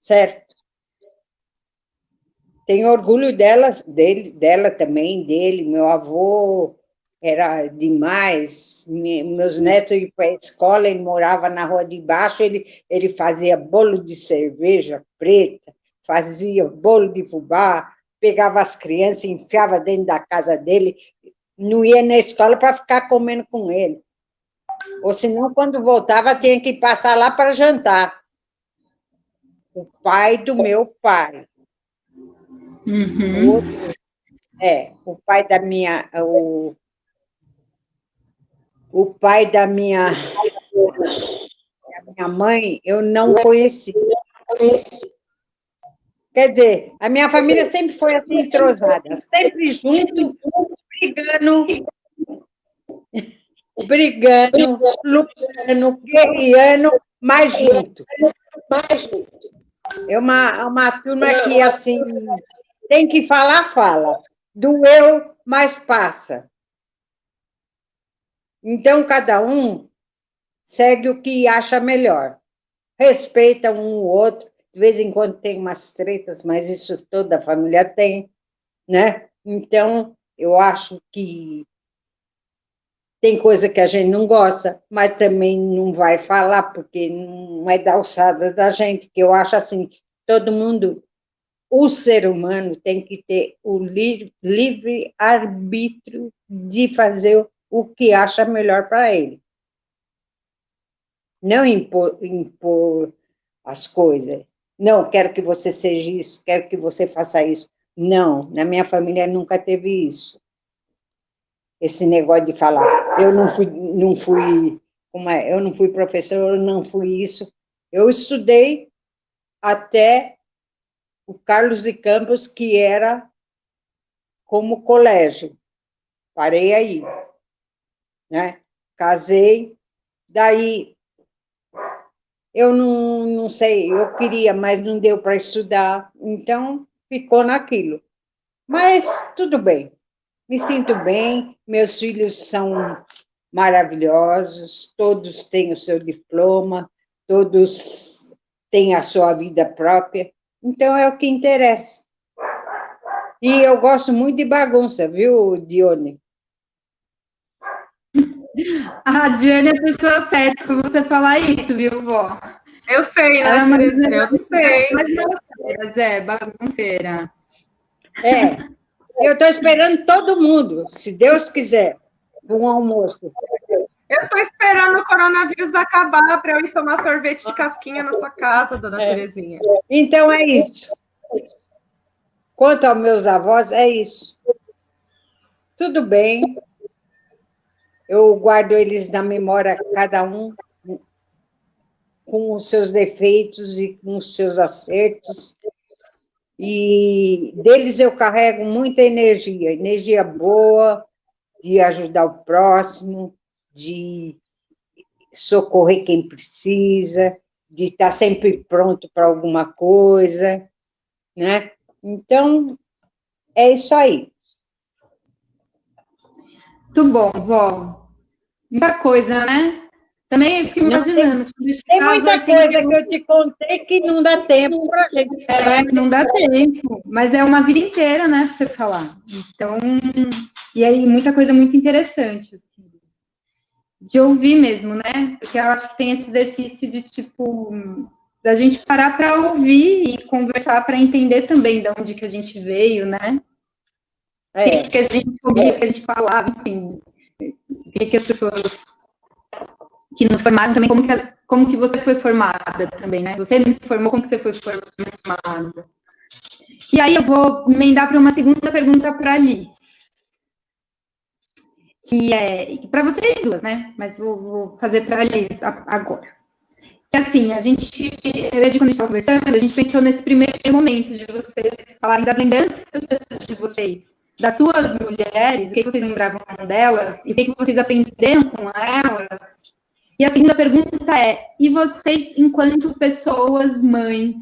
Certo? Tenho orgulho dela também, dele. Meu avô era demais. Meus netos iam para a escola, ele morava na rua de baixo, ele fazia bolo de cerveja preta, fazia bolo de fubá, pegava as crianças, enfiava dentro da casa dele, não ia na escola para ficar comendo com ele. Ou senão, quando voltava, tinha que passar lá para jantar. O pai do meu pai. Uhum. O pai da minha... O pai da minha mãe, eu não conheci. Quer dizer, a minha família sempre foi assim, entrosada, sempre junto, brigando, lutando, guerreando, mas junto. É uma turma que, assim, tem que falar, fala. Doeu, mas passa. Então, cada um segue o que acha melhor. Respeita um o outro. De vez em quando tem umas tretas, mas isso toda a família tem, né? Então, eu acho que tem coisa que a gente não gosta, mas também não vai falar, porque não é da alçada da gente, que eu acho assim, todo mundo, o ser humano tem que ter o livre arbítrio de fazer o que acha melhor para ele. Não impor as coisas. Não, quero que você seja isso, quero que você faça isso. Não, na minha família nunca teve isso. Esse negócio de falar, eu não fui professor, eu não fui isso. Eu estudei até o Carlos de Campos, que era como colégio. Parei aí, né? Casei, daí eu não sei, eu queria, mas não deu para estudar, então ficou naquilo. Mas tudo bem, me sinto bem, meus filhos são maravilhosos, todos têm o seu diploma, todos têm a sua vida própria, então é o que interessa. E eu gosto muito de bagunça, viu, Dione? A Diane é a pessoa certa para você falar isso, viu, vó? Eu sei, né? Eu sei. Mas bagunceira. Eu estou esperando todo mundo, se Deus quiser, para um almoço. Eu estou esperando o coronavírus acabar para eu ir tomar sorvete de casquinha na sua casa, dona Terezinha. Então é isso. Quanto aos meus avós, é isso. Tudo bem. Eu guardo eles na memória, cada um com os seus defeitos e com os seus acertos. E deles eu carrego muita energia boa, de ajudar o próximo, de socorrer quem precisa, de estar sempre pronto para alguma coisa, né? Então, é isso aí. Muito bom, vó. Muita coisa, né? Também fico imaginando. Tem muita coisa que eu te contei que não dá tempo para a gente. Não dá tempo, mas é uma vida inteira, né, para você falar. Então, e aí muita coisa muito interessante, assim, de ouvir mesmo, né? Porque eu acho que tem esse exercício de, tipo, da gente parar para ouvir e conversar para entender também de onde que a gente veio, né? O que a gente ouvia, o que a gente falava, enfim. O que as pessoas que nos formaram também, como que você foi formada também, né? Você me formou, como que você foi formada? E aí eu vou emendar para uma segunda pergunta para a Liz. que é para vocês duas, né? Mas vou fazer para a Liz agora. Que assim, eu e a Edi, quando a gente estava conversando, a gente pensou nesse primeiro momento de vocês falarem das lembranças de vocês, das suas mulheres, o que vocês lembravam delas, e o que vocês aprenderam com elas. E a segunda pergunta é, e vocês, enquanto pessoas mães,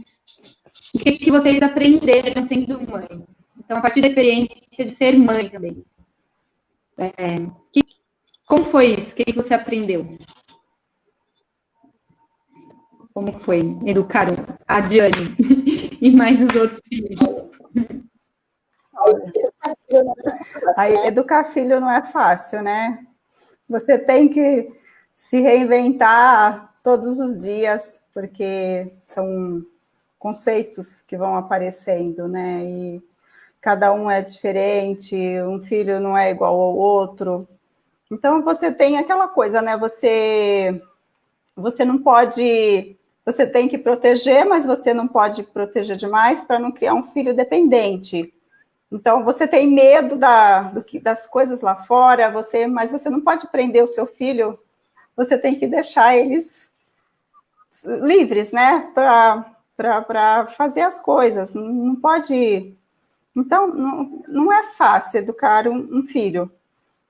o que vocês aprenderam sendo mãe? Então, a partir da experiência de ser mãe também. Como foi isso? O que você aprendeu? Como foi educar a Diane e mais os outros filhos? Aí, educar filho não é fácil, né? Você tem que se reinventar todos os dias, porque são conceitos que vão aparecendo, né? E cada um é diferente, um filho não é igual ao outro. Então, você tem aquela coisa, né? Você não pode... Você tem que proteger, mas você não pode proteger demais para não criar um filho dependente. Então, você tem medo das coisas lá fora, mas você não pode prender o seu filho, você tem que deixar eles livres, né? Para fazer as coisas. Não pode... Então, não é fácil educar um filho.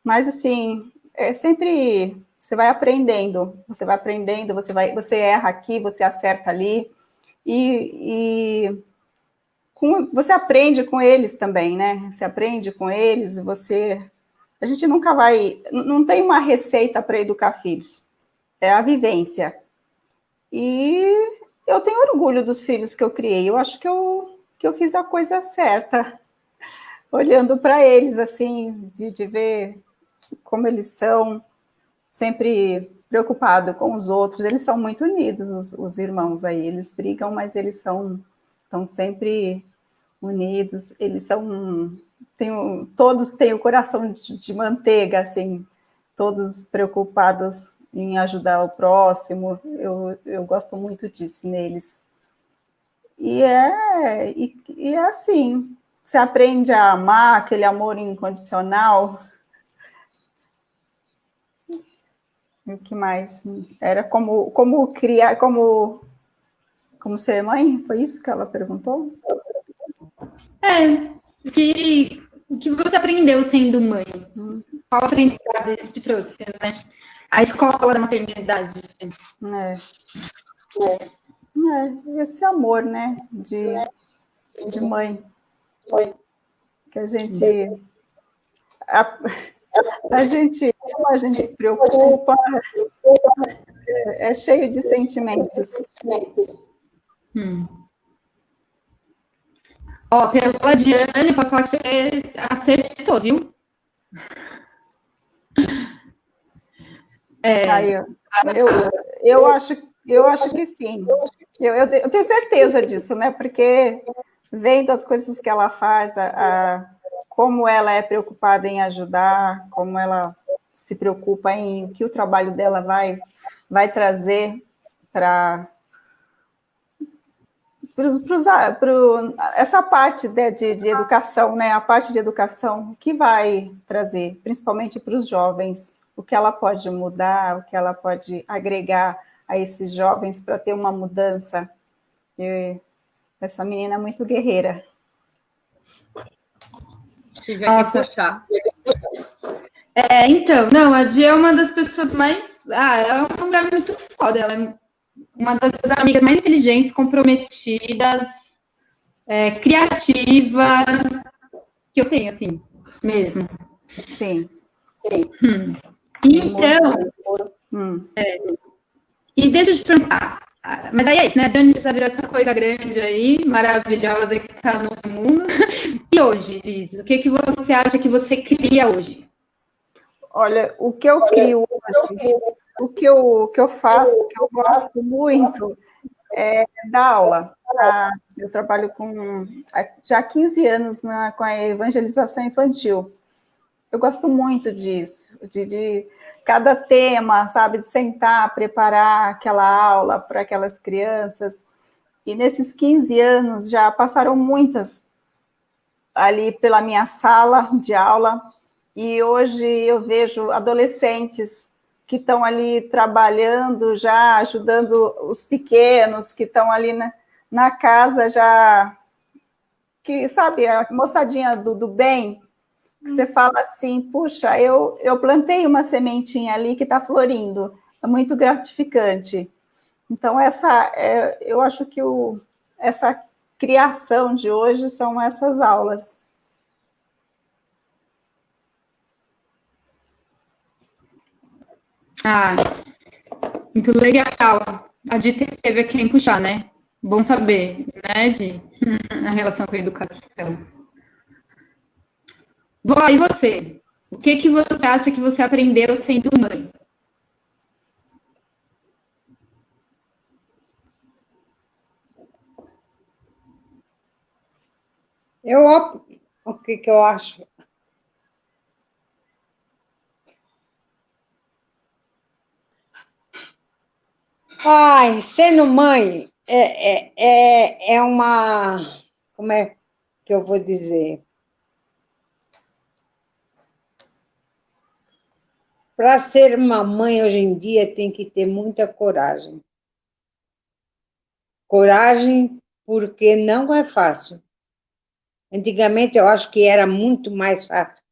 Mas, assim, sempre... Você vai aprendendo, você erra aqui, você acerta ali, você aprende com eles também, né? Você aprende com eles, a gente nunca não tem uma receita para educar filhos, é a vivência. E eu tenho orgulho dos filhos que eu criei, eu acho que eu fiz a coisa certa, olhando para eles, assim, de ver como eles são, sempre preocupado com os outros, eles são muito unidos, os irmãos aí, eles brigam, mas eles estão sempre unidos, eles todos têm o coração de manteiga, assim, todos preocupados em ajudar o próximo, eu gosto muito disso neles. E é assim, você aprende a amar, aquele amor incondicional. O que mais? Era como criar, como ser mãe? Foi isso que ela perguntou? O que você aprendeu sendo mãe? Qual aprendizado isso te trouxe, né? A escola da maternidade. Esse amor, né? De mãe. Que a gente... A gente se preocupa, é cheio de sentimentos. Pela Diane, posso falar que você acertou, viu? Eu acho que sim. Eu tenho certeza disso, né? Porque vendo as coisas que ela faz, como ela é preocupada em ajudar, como ela se preocupa em o que o trabalho dela vai trazer para essa parte de educação, né? A parte de educação, o que vai trazer, principalmente para os jovens, o que ela pode mudar, o que ela pode agregar a esses jovens para ter uma mudança. Essa menina é muito guerreira. Tive aqui puxar. Então, não, a Di é uma das pessoas mais... ela é uma mulher muito foda, ela é uma das amigas mais inteligentes, comprometidas, criativa, que eu tenho, assim, mesmo. Sim. Então, e deixa eu te perguntar, mas aí é isso, né? A Diane já virou essa coisa grande aí, maravilhosa, que está no mundo. E hoje, Liz, o que você acha que você cria hoje? Olha, o que eu crio hoje, o que eu faço, o que eu gosto muito é dar aula. Eu trabalho já há 15 anos com a evangelização infantil. Eu gosto muito disso, de cada tema, sabe, de sentar, preparar aquela aula para aquelas crianças. E nesses 15 anos já passaram muitas ali pela minha sala de aula, e hoje eu vejo adolescentes que estão ali trabalhando já, ajudando os pequenos, que estão ali na casa já, que, sabe, a moçadinha do bem, que você fala assim, puxa, eu plantei uma sementinha ali que está florindo, é muito gratificante. Então, eu acho que essa criação de hoje são essas aulas. Ah, muito legal. A Dita teve a quem puxar, né? Bom saber, né, Di? A relação com a educação. Vó, e você? O que você acha que você aprendeu sendo mãe? O que eu acho? Ai, sendo mãe é uma... Como é que eu vou dizer? Para ser uma mãe hoje em dia tem que ter muita coragem. Coragem porque não é fácil. Antigamente eu acho que era muito mais fácil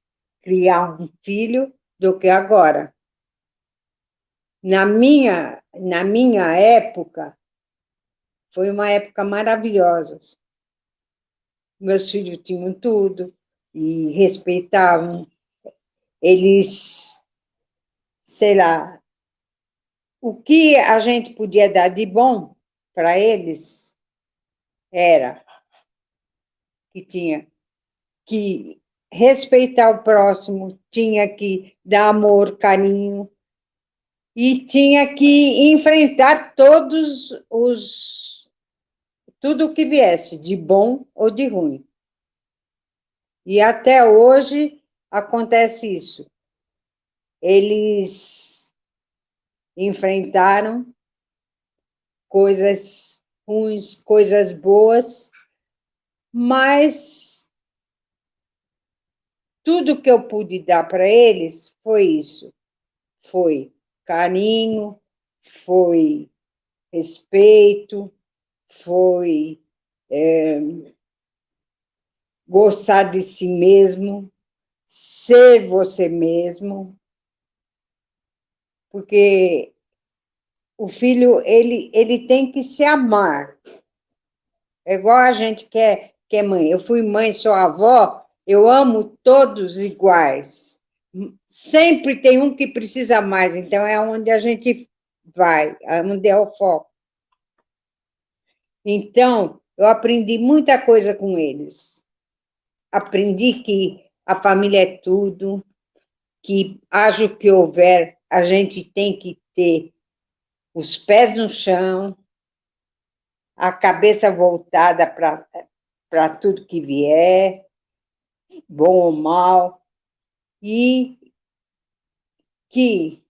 criar um filho do que agora. Na minha época, foi uma época maravilhosa. Meus filhos tinham tudo e respeitavam. Eles, sei lá, o que a gente podia dar de bom para eles era que tinha que respeitar o próximo, tinha que dar amor, carinho, e tinha que enfrentar tudo o que viesse, de bom ou de ruim. E até hoje acontece isso. Eles enfrentaram coisas ruins, coisas boas, mas tudo que eu pude dar para eles foi isso. Foi carinho, foi respeito, foi gostar de si mesmo, ser você mesmo, porque o filho, ele tem que se amar. É igual a gente que é mãe. Eu fui mãe, sou avó, eu amo todos iguais. Sempre tem um que precisa mais, então é onde a gente vai, onde é o foco. Então, eu aprendi muita coisa com eles. Aprendi que a família é tudo, que haja o que houver, a gente tem que ter os pés no chão, a cabeça voltada para tudo que vier, bom ou mal, e que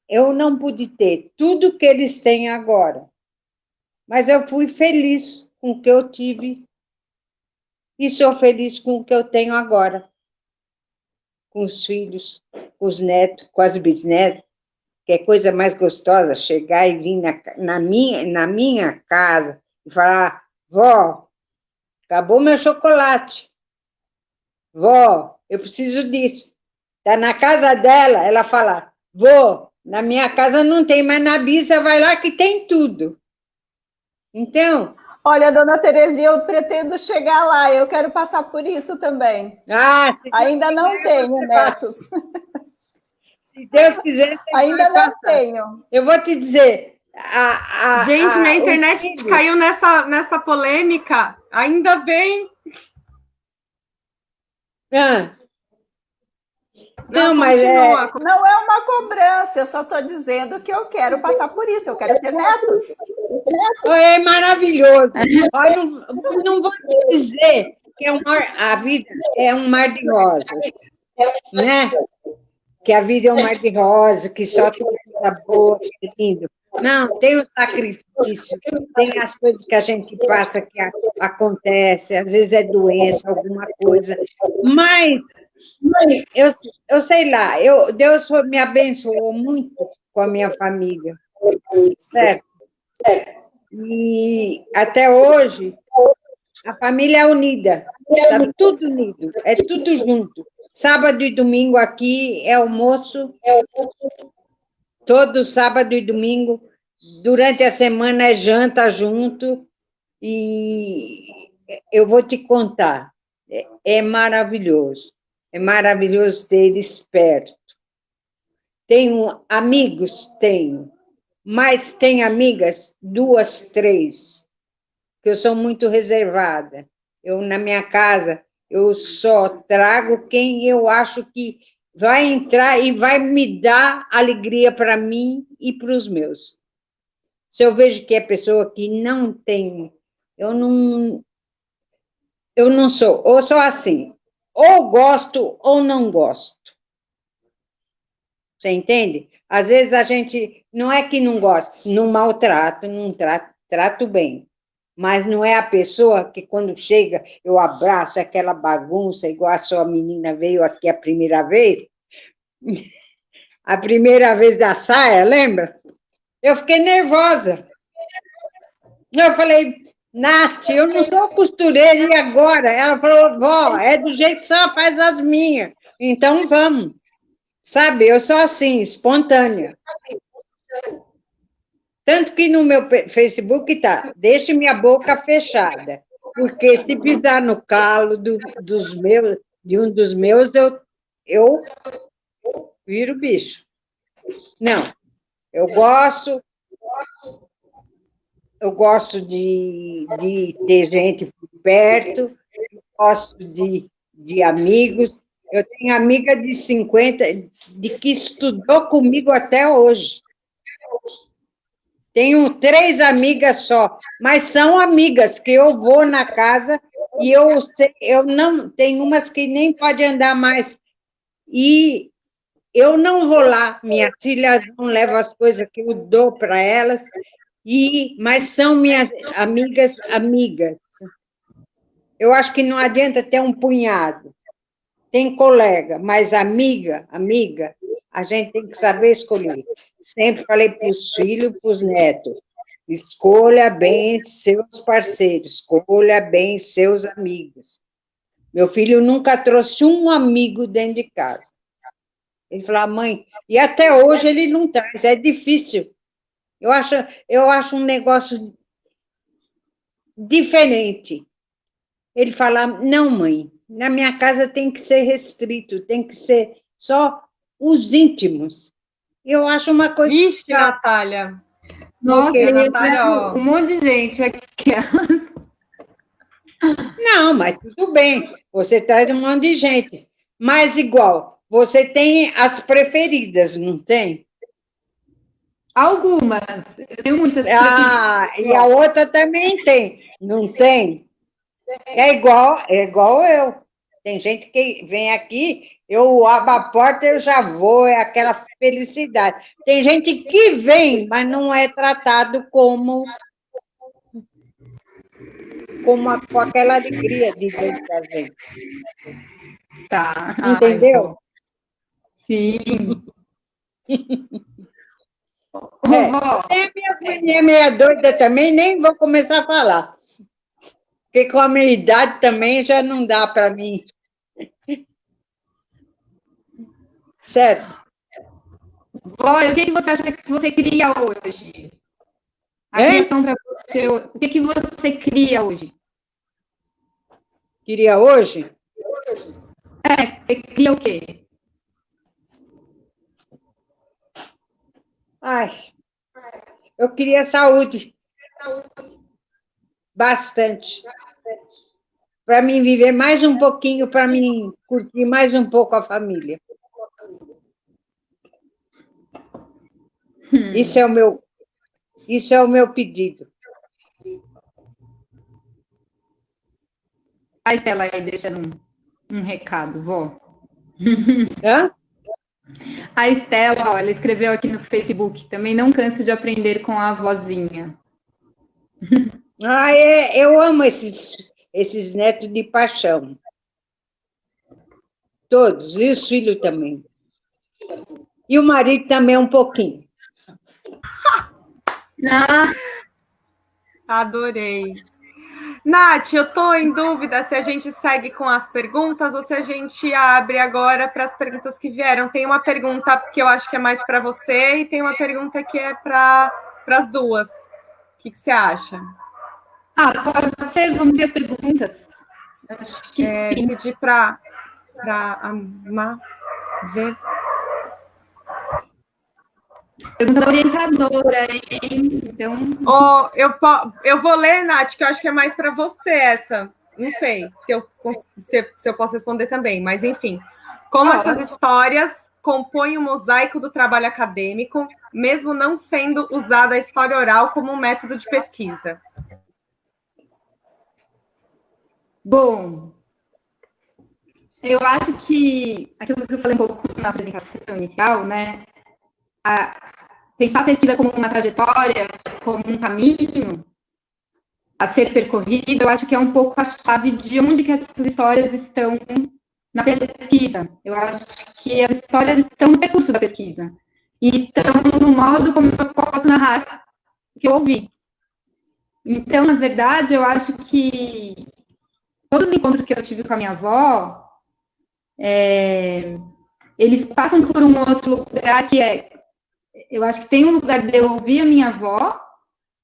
eu não pude ter tudo que eles têm agora, mas eu fui feliz com o que eu tive e sou feliz com o que eu tenho agora, com os filhos, com os netos, com as bisnetas, que é coisa mais gostosa chegar e vir na minha casa e falar: vó, acabou meu chocolate. Vó, eu preciso disso. Está na casa dela, ela fala: vô, na minha casa não tem, mas na Bisa vai lá que tem tudo. Então... Olha, dona Terezinha, eu pretendo chegar lá, eu quero passar por isso também. Ainda não tenho netos. Se Deus quiser, você ainda não tenho. Eu vou te dizer... Gente, minha internet caiu nessa polêmica, ainda bem. Não, mas não é uma cobrança, eu só estou dizendo que eu quero passar por isso, eu quero ter netos. É maravilhoso. Não vou te dizer que a vida é um mar de rosas, né? Que a vida é um mar de rosas, que só tem coisa boa, que é lindo. Não, tem o sacrifício, tem as coisas que a gente passa que acontece, às vezes é doença, alguma coisa, mas eu sei lá, Deus me abençoou muito com a minha família, certo? E até hoje a família é unida, está tudo unido, é tudo junto. Sábado e domingo aqui é almoço, todo sábado e domingo. Durante a semana é janta junto. E eu vou te contar, é maravilhoso. É maravilhoso ter eles perto. Tenho amigos? Tenho. Mas tem amigas, 2, 3, que eu sou muito reservada. Eu, na minha casa, eu só trago quem eu acho que vai entrar e vai me dar alegria para mim e para os meus. Se eu vejo que é pessoa que não tem, eu não sou, ou sou assim, ou gosto ou não gosto. Você entende? Às vezes a gente, não é que não gosta, não maltrato, não trato bem. Mas não é a pessoa que quando chega, eu abraço aquela bagunça, igual a sua menina veio aqui a primeira vez. A primeira vez da saia, lembra? Eu fiquei nervosa. Eu falei, Nath, eu não sou costureira, e agora? Ela falou, vó, é do jeito que só faz as minhas. Então vamos. Sabe, eu sou assim, espontânea. Tanto que no meu Facebook tá, deixe minha boca fechada, porque se pisar no calo de um dos meus, eu viro bicho. Não, eu gosto de ter gente por perto, gosto de amigos. Eu tenho amiga de 50, de que estudou comigo até hoje. Tenho 3 amigas só, mas são amigas que eu vou na casa e eu não tem umas que nem pode andar mais. E eu não vou lá, minhas filhas não levam as coisas que eu dou para elas, mas são minhas amigas. Eu acho que não adianta ter um punhado. Tem colega, mas amiga, a gente tem que saber escolher. Sempre falei para os filhos, para os netos, escolha bem seus parceiros, escolha bem seus amigos. Meu filho nunca trouxe um amigo dentro de casa. Ele falou, mãe, e até hoje ele não traz, é difícil. Eu acho um negócio diferente. Ele fala, não, mãe, na minha casa tem que ser restrito, tem que ser só os íntimos. Eu acho uma coisa... Vixe, Natália! Nossa, Natália, um monte de gente aqui. Não, mas tudo bem, você traz um monte de gente. Mas igual, você tem as preferidas, não tem? Algumas, eu tenho muitas preferidas. E a outra também tem, não tem? É igual eu. Tem gente que vem aqui, eu abro a porta, eu já vou, é aquela felicidade. Tem gente que vem, mas não é tratado com aquela alegria de dentro da gente. Tá. Entendeu? Sim. Tem a minha filhinha meia doida também, nem vou começar a falar. Porque com a minha idade também já não dá para mim. Certo? Olha, o que você acha que você cria hoje? A criação para você. O que você cria hoje? Queria hoje? Você cria o quê? Eu queria saúde. Bastante. Para mim viver mais um pouquinho, para mim curtir mais um pouco a família. Isso é o meu pedido. Faz ela aí deixando um recado, vó. Hã? A Estela, ó, ela escreveu aqui no Facebook, também não canso de aprender com a vozinha. Ah, eu amo esses netos de paixão. Todos, e os filhos também. E o marido também um pouquinho. Ah, Adorei. Nath, eu estou em dúvida se a gente segue com as perguntas ou se a gente abre agora para as perguntas que vieram. Tem uma pergunta que eu acho que é mais para você e tem uma pergunta que é para as duas. O que você acha? pode ser, vamos ver as perguntas. Acho que sim. Pedir para a Má ver. Pergunta da orientadora, hein? Então... eu vou ler, Nath, que eu acho que é mais para você essa. Não sei se eu posso responder também, mas enfim. Como essas histórias compõem o mosaico do trabalho acadêmico, mesmo não sendo usada a história oral como um método de pesquisa? Bom, eu acho que aquilo que eu falei um pouco na apresentação inicial, né? Pensar a pesquisa como uma trajetória, como um caminho a ser percorrido, eu acho que é um pouco a chave de onde que essas histórias estão na pesquisa. Eu acho que as histórias estão no percurso da pesquisa e estão no modo como eu posso narrar o que eu ouvi. Então, na verdade, eu acho que todos os encontros que eu tive com a minha avó, eles passam por um outro lugar que eu acho que tem um lugar de eu ouvir a minha avó,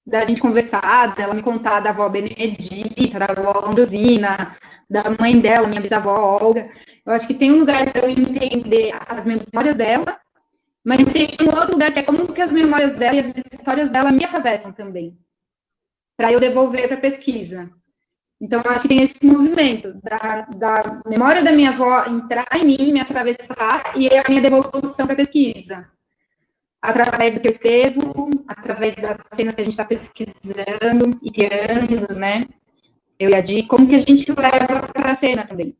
da gente conversar, dela me contar da avó Benedita, da avó Ambrosina, da mãe dela, minha bisavó Olga. Eu acho que tem um lugar de eu entender as memórias dela, mas tem um outro lugar que é como que as memórias dela e as histórias dela me atravessam também, para eu devolver para a pesquisa. Então, eu acho que tem esse movimento da memória da minha avó entrar em mim, me atravessar, e a minha devolução para a pesquisa. Através do que eu escrevo, através das cenas que a gente está pesquisando e criando, né? Eu e a Di, como que a gente leva para a cena também.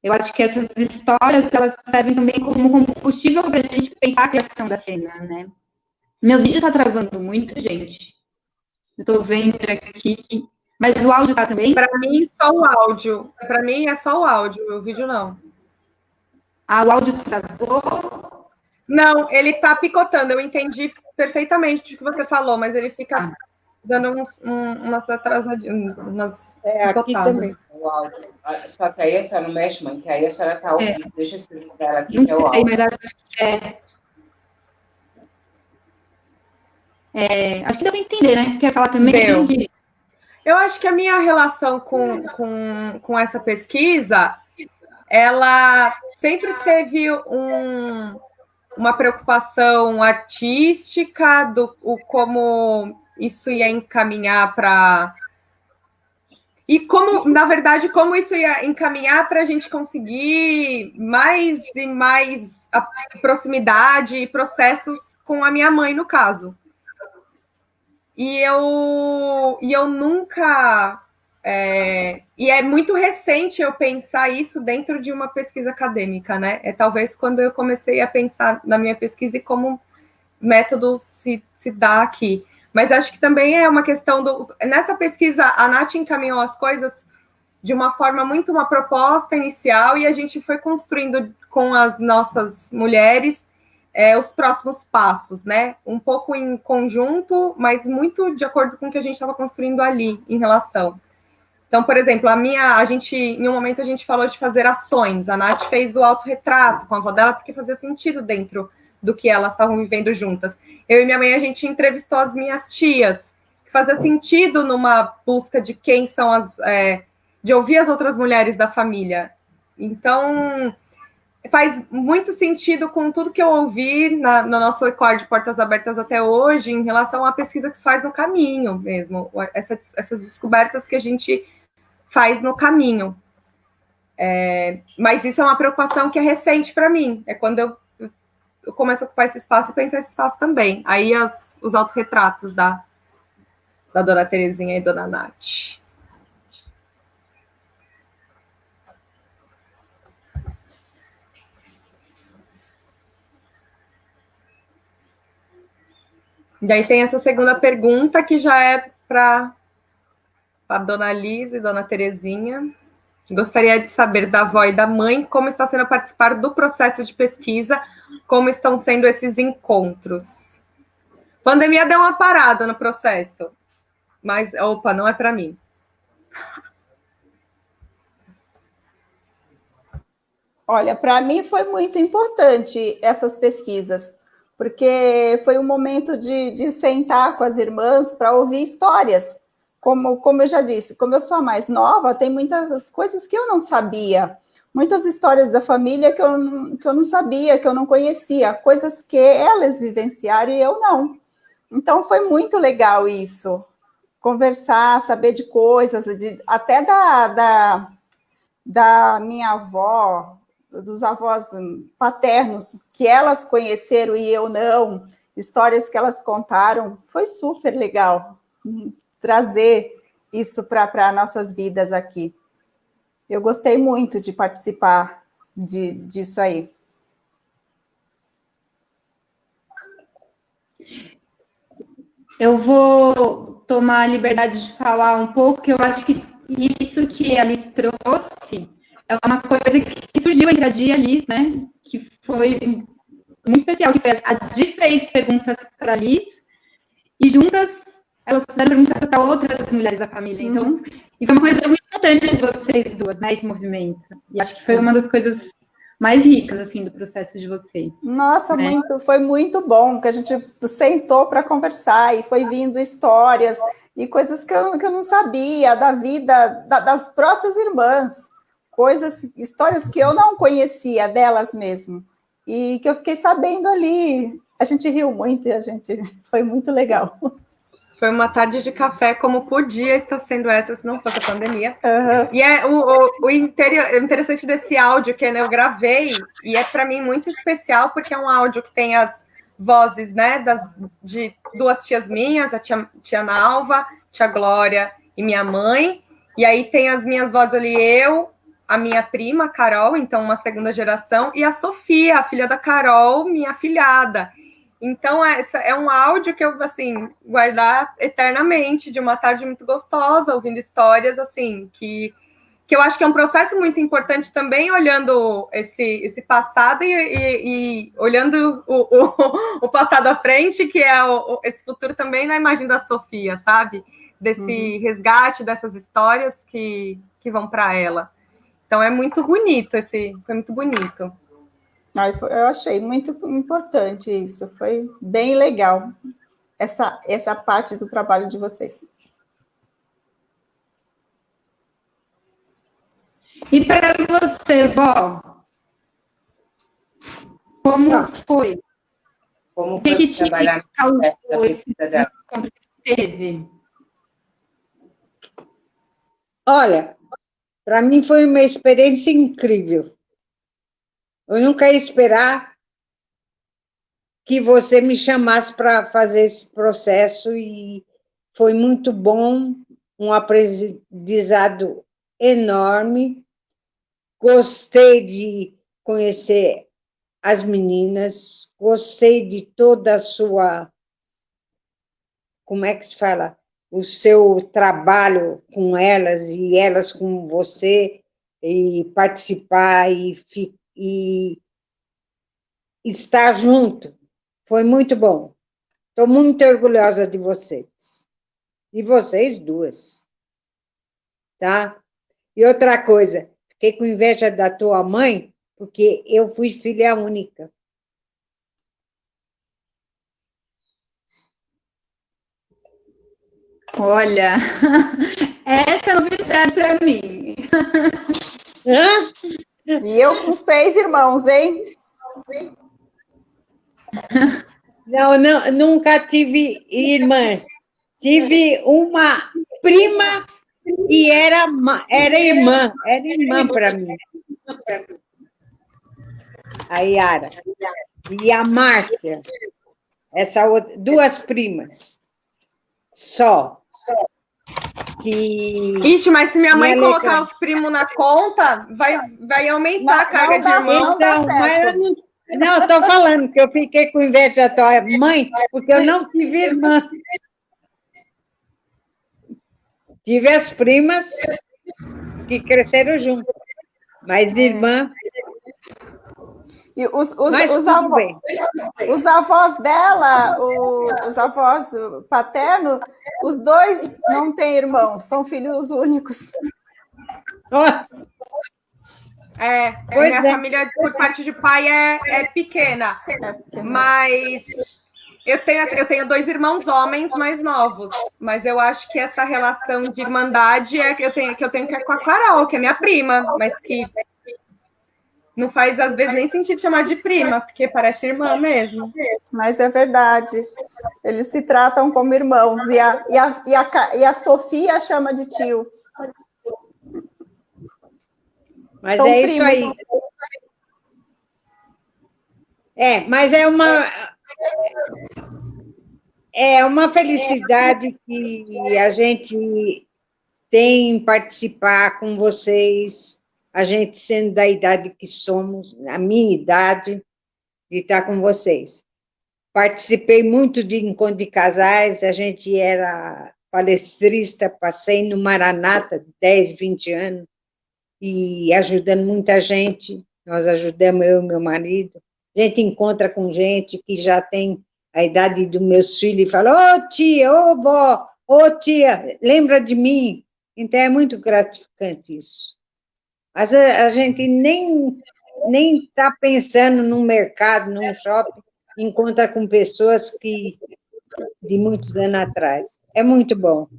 Eu acho que essas histórias, elas servem também como combustível para a gente pensar a criação da cena, né? Meu vídeo está travando muito, gente. Eu estou vendo aqui. Mas o áudio tá também? Para mim, só o áudio. Para mim, é só o áudio, o vídeo não. O áudio travou? Não, ele tá picotando. Eu entendi perfeitamente o que você falou, mas ele fica dando umas atrasadinhas, umas aqui também o áudio. Só que aí a senhora não mexe, mãe, que aí a senhora tá ouvindo. Deixa eu explicar para ela aqui não que é o áudio. Mas acho que acho que deu para entender, né? Quer falar também? Entendi. Eu acho que a minha relação com essa pesquisa, ela sempre teve uma preocupação artística como isso ia encaminhar para... E como, na verdade, como isso ia encaminhar para a gente conseguir mais e mais a proximidade e processos com a minha mãe, no caso. E eu nunca... e é muito recente eu pensar isso dentro de uma pesquisa acadêmica, né? É talvez quando eu comecei a pensar na minha pesquisa e como método se dá aqui. Mas acho que também é uma questão nessa pesquisa, a Nath encaminhou as coisas de uma forma muito uma proposta inicial e a gente foi construindo com as nossas mulheres os próximos passos, né? Um pouco em conjunto, mas muito de acordo com o que a gente estava construindo ali em relação. Então, por exemplo, em um momento a gente falou de fazer ações. A Nath fez o autorretrato com a avó dela porque fazia sentido dentro do que elas estavam vivendo juntas. Eu e minha mãe, a gente entrevistou as minhas tias, que fazia sentido numa busca de quem são de ouvir as outras mulheres da família. Então, faz muito sentido com tudo que eu ouvi no nosso ECOR de Portas Abertas até hoje, em relação à pesquisa que se faz no caminho mesmo, essas descobertas que a gente faz no caminho. Mas isso é uma preocupação que é recente para mim, é quando eu começo a ocupar esse espaço e pensar esse espaço também. Aí os autorretratos da Dona Terezinha e Dona Nath. E aí tem essa segunda pergunta, que já é para a dona Liz e dona Terezinha. Gostaria de saber da avó e da mãe como está sendo participar do processo de pesquisa, como estão sendo esses encontros. Pandemia deu uma parada no processo, mas, opa, não é para mim. Olha, para mim foi muito importante essas pesquisas, porque foi um momento de sentar com as irmãs para ouvir histórias. Como eu já disse, como eu sou a mais nova, tem muitas coisas que eu não sabia, muitas histórias da família que eu não sabia, que eu não conhecia, coisas que elas vivenciaram e eu não. Então, foi muito legal isso, conversar, saber de coisas, até da minha avó, dos avós paternos, que elas conheceram e eu não, histórias que elas contaram, foi super legal trazer isso para nossas vidas aqui. Eu gostei muito de participar disso aí. Eu vou tomar a liberdade de falar um pouco, que eu acho que isso que a Liz trouxe é uma coisa que surgiu entre a Di e a Liz, né? Que foi muito especial, que foi a Di fez perguntas para a Liz, e juntas elas fizeram perguntas para outras mulheres da família. Então, e foi uma coisa muito espontânea de vocês duas, né? Esse movimento. E acho que foi uma das coisas mais ricas, assim, do processo de vocês. Nossa, né? Foi muito bom, que a gente sentou para conversar e foi vindo histórias e coisas que eu não sabia da vida das próprias irmãs, histórias que eu não conhecia delas mesmo, e que eu fiquei sabendo ali. A gente riu muito e foi muito legal. Foi uma tarde de café, como podia estar sendo essa se não fosse a pandemia. E é o interessante desse áudio que eu gravei, e é para mim muito especial, porque é um áudio que tem as vozes, né, de duas tias minhas, a tia Nalva, tia Glória e minha mãe, e aí tem as minhas vozes ali, eu, a minha prima, Carol, então uma segunda geração, e a Sofia, a filha da Carol, minha afilhada. Então, essa é um áudio que eu, assim, guardar eternamente, de uma tarde muito gostosa, ouvindo histórias, assim, que eu acho que é um processo muito importante também, olhando esse passado e olhando o passado à frente, que é esse futuro também na imagem da Sofia, sabe? Desse resgate, dessas histórias que vão para ela. Então, é muito bonito, foi muito bonito. Eu achei muito importante isso, foi bem legal, essa parte do trabalho de vocês. E para você, vó, como foi? Como foi que trabalhar causou esse encontro que teve? Olha, para mim foi uma experiência incrível. Eu nunca ia esperar que você me chamasse para fazer esse processo e foi muito bom, um aprendizado enorme. Gostei de conhecer as meninas, gostei de toda a sua, como é que se fala? O seu trabalho com elas e elas com você, e participar e estar junto. Foi muito bom. Estou muito orgulhosa de vocês. E vocês duas. Tá? E outra coisa, fiquei com inveja da tua mãe, porque eu fui filha única. Olha, essa é novidade para mim. E eu com 6 irmãos, hein? Não, nunca tive irmã. Tive uma prima e era irmã para mim. A Yara e a Márcia, duas primas, só. Ixi, mas se minha mãe colocar os primos na conta, vai aumentar a carga de irmão. Então, mas Não, eu estou falando que eu fiquei com inveja da tua mãe, porque eu não tive irmã. Tive as primas que cresceram juntas, mas irmã... E os avós dela, os avós paternos, os dois não têm irmãos, são filhos únicos. Minha família, por parte de pai, é pequena. Mas eu tenho 2 irmãos homens mais novos. Mas eu acho que essa relação de irmandade que eu tenho com a Carol, que é minha prima, mas que não faz, às vezes, nem sentido chamar de prima, porque parece irmã mesmo. Mas é verdade. Eles se tratam como irmãos. E a Sofia chama de tio. Mas são primos, isso aí. Mas é uma felicidade que a gente tem em participar com vocês, a gente sendo da idade que somos, a minha idade, de estar com vocês. Participei muito de encontro de casais, a gente era palestrista, passei no Maranata 10, 20 anos, e ajudando muita gente, nós ajudamos, eu e meu marido. A gente encontra com gente que já tem a idade dos meus filhos e fala, ô tia, ô vó, ô tia, lembra de mim? Então é muito gratificante isso. Mas a gente nem está pensando num mercado, num shopping, encontra com pessoas que de muitos anos atrás. É muito bom.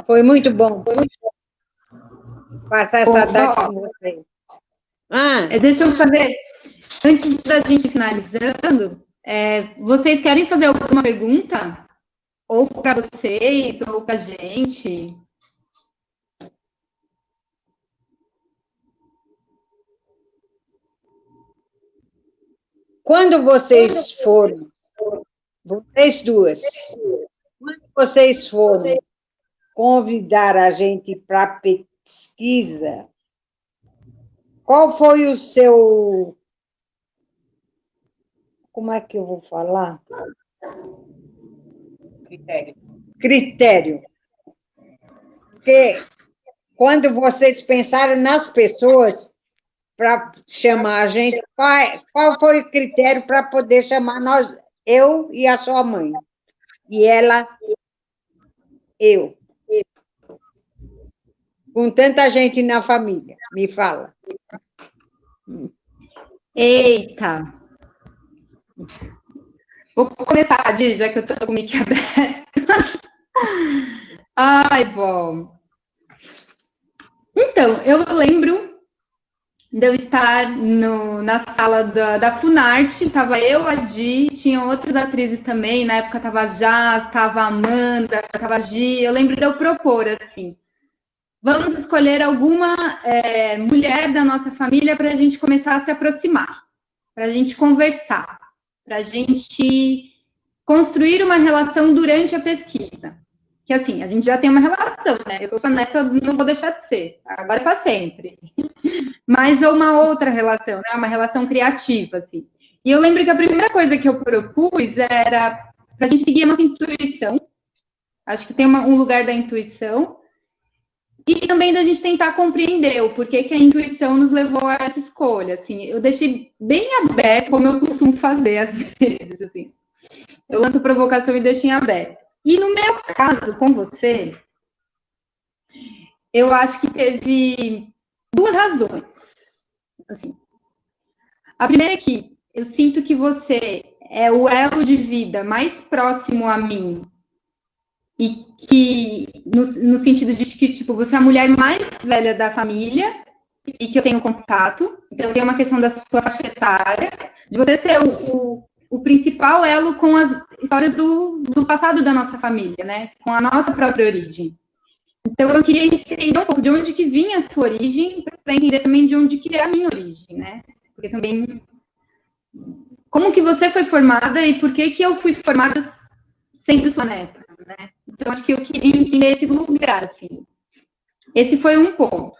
Foi muito bom passar essa data com vocês. Deixa eu fazer, antes da gente finalizando, vocês querem fazer alguma pergunta? Ou para vocês, ou para a gente? Quando vocês foram, vocês duas, quando vocês foram convidar a gente para pesquisa, qual foi o seu... Como é que eu vou falar? Critério. Porque quando vocês pensaram nas pessoas para chamar a gente, qual foi o critério para poder chamar nós, eu e a sua mãe? E ela, eu. Com tanta gente na família, me fala. Eita! Vou começar, Di, já que eu estou com o mic aberto. Ai, bom. Então, eu lembro de eu estar na sala da Funarte, estava eu, a Di, tinha outras atrizes também, na época estava a Jaz, estava a Amanda, estava a Gi, eu lembro de eu propor, assim, vamos escolher alguma mulher da nossa família para a gente começar a se aproximar, para a gente conversar, para a gente construir uma relação durante a pesquisa. Que assim, a gente já tem uma relação, né? Eu sou sua neta, não vou deixar de ser, agora é para sempre. Mas é uma outra relação, né? Uma relação criativa, assim. E eu lembro que a primeira coisa que eu propus era para a gente seguir a nossa intuição. Acho que tem um lugar da intuição. E também da gente tentar compreender o porquê que a intuição nos levou a essa escolha, assim. Eu deixei bem aberto, como eu costumo fazer às vezes, assim. Eu lanço provocação e deixo em aberto. E no meu caso, com você, eu acho que teve 2 razões, assim. A primeira é que eu sinto que você é o elo de vida mais próximo a mim e que, no sentido de que, tipo, você é a mulher mais velha da família e que eu tenho contato, então tem uma questão da sua faixa etária, de você ser o principal elo com as histórias do passado da nossa família, né? Com a nossa própria origem. Então, eu queria entender um pouco de onde que vinha a sua origem, para entender também de onde que é a minha origem, né? Porque também, como que você foi formada e por que eu fui formada sendo sua neta, né? Então, acho que eu queria entender esse lugar, assim. Esse foi um ponto.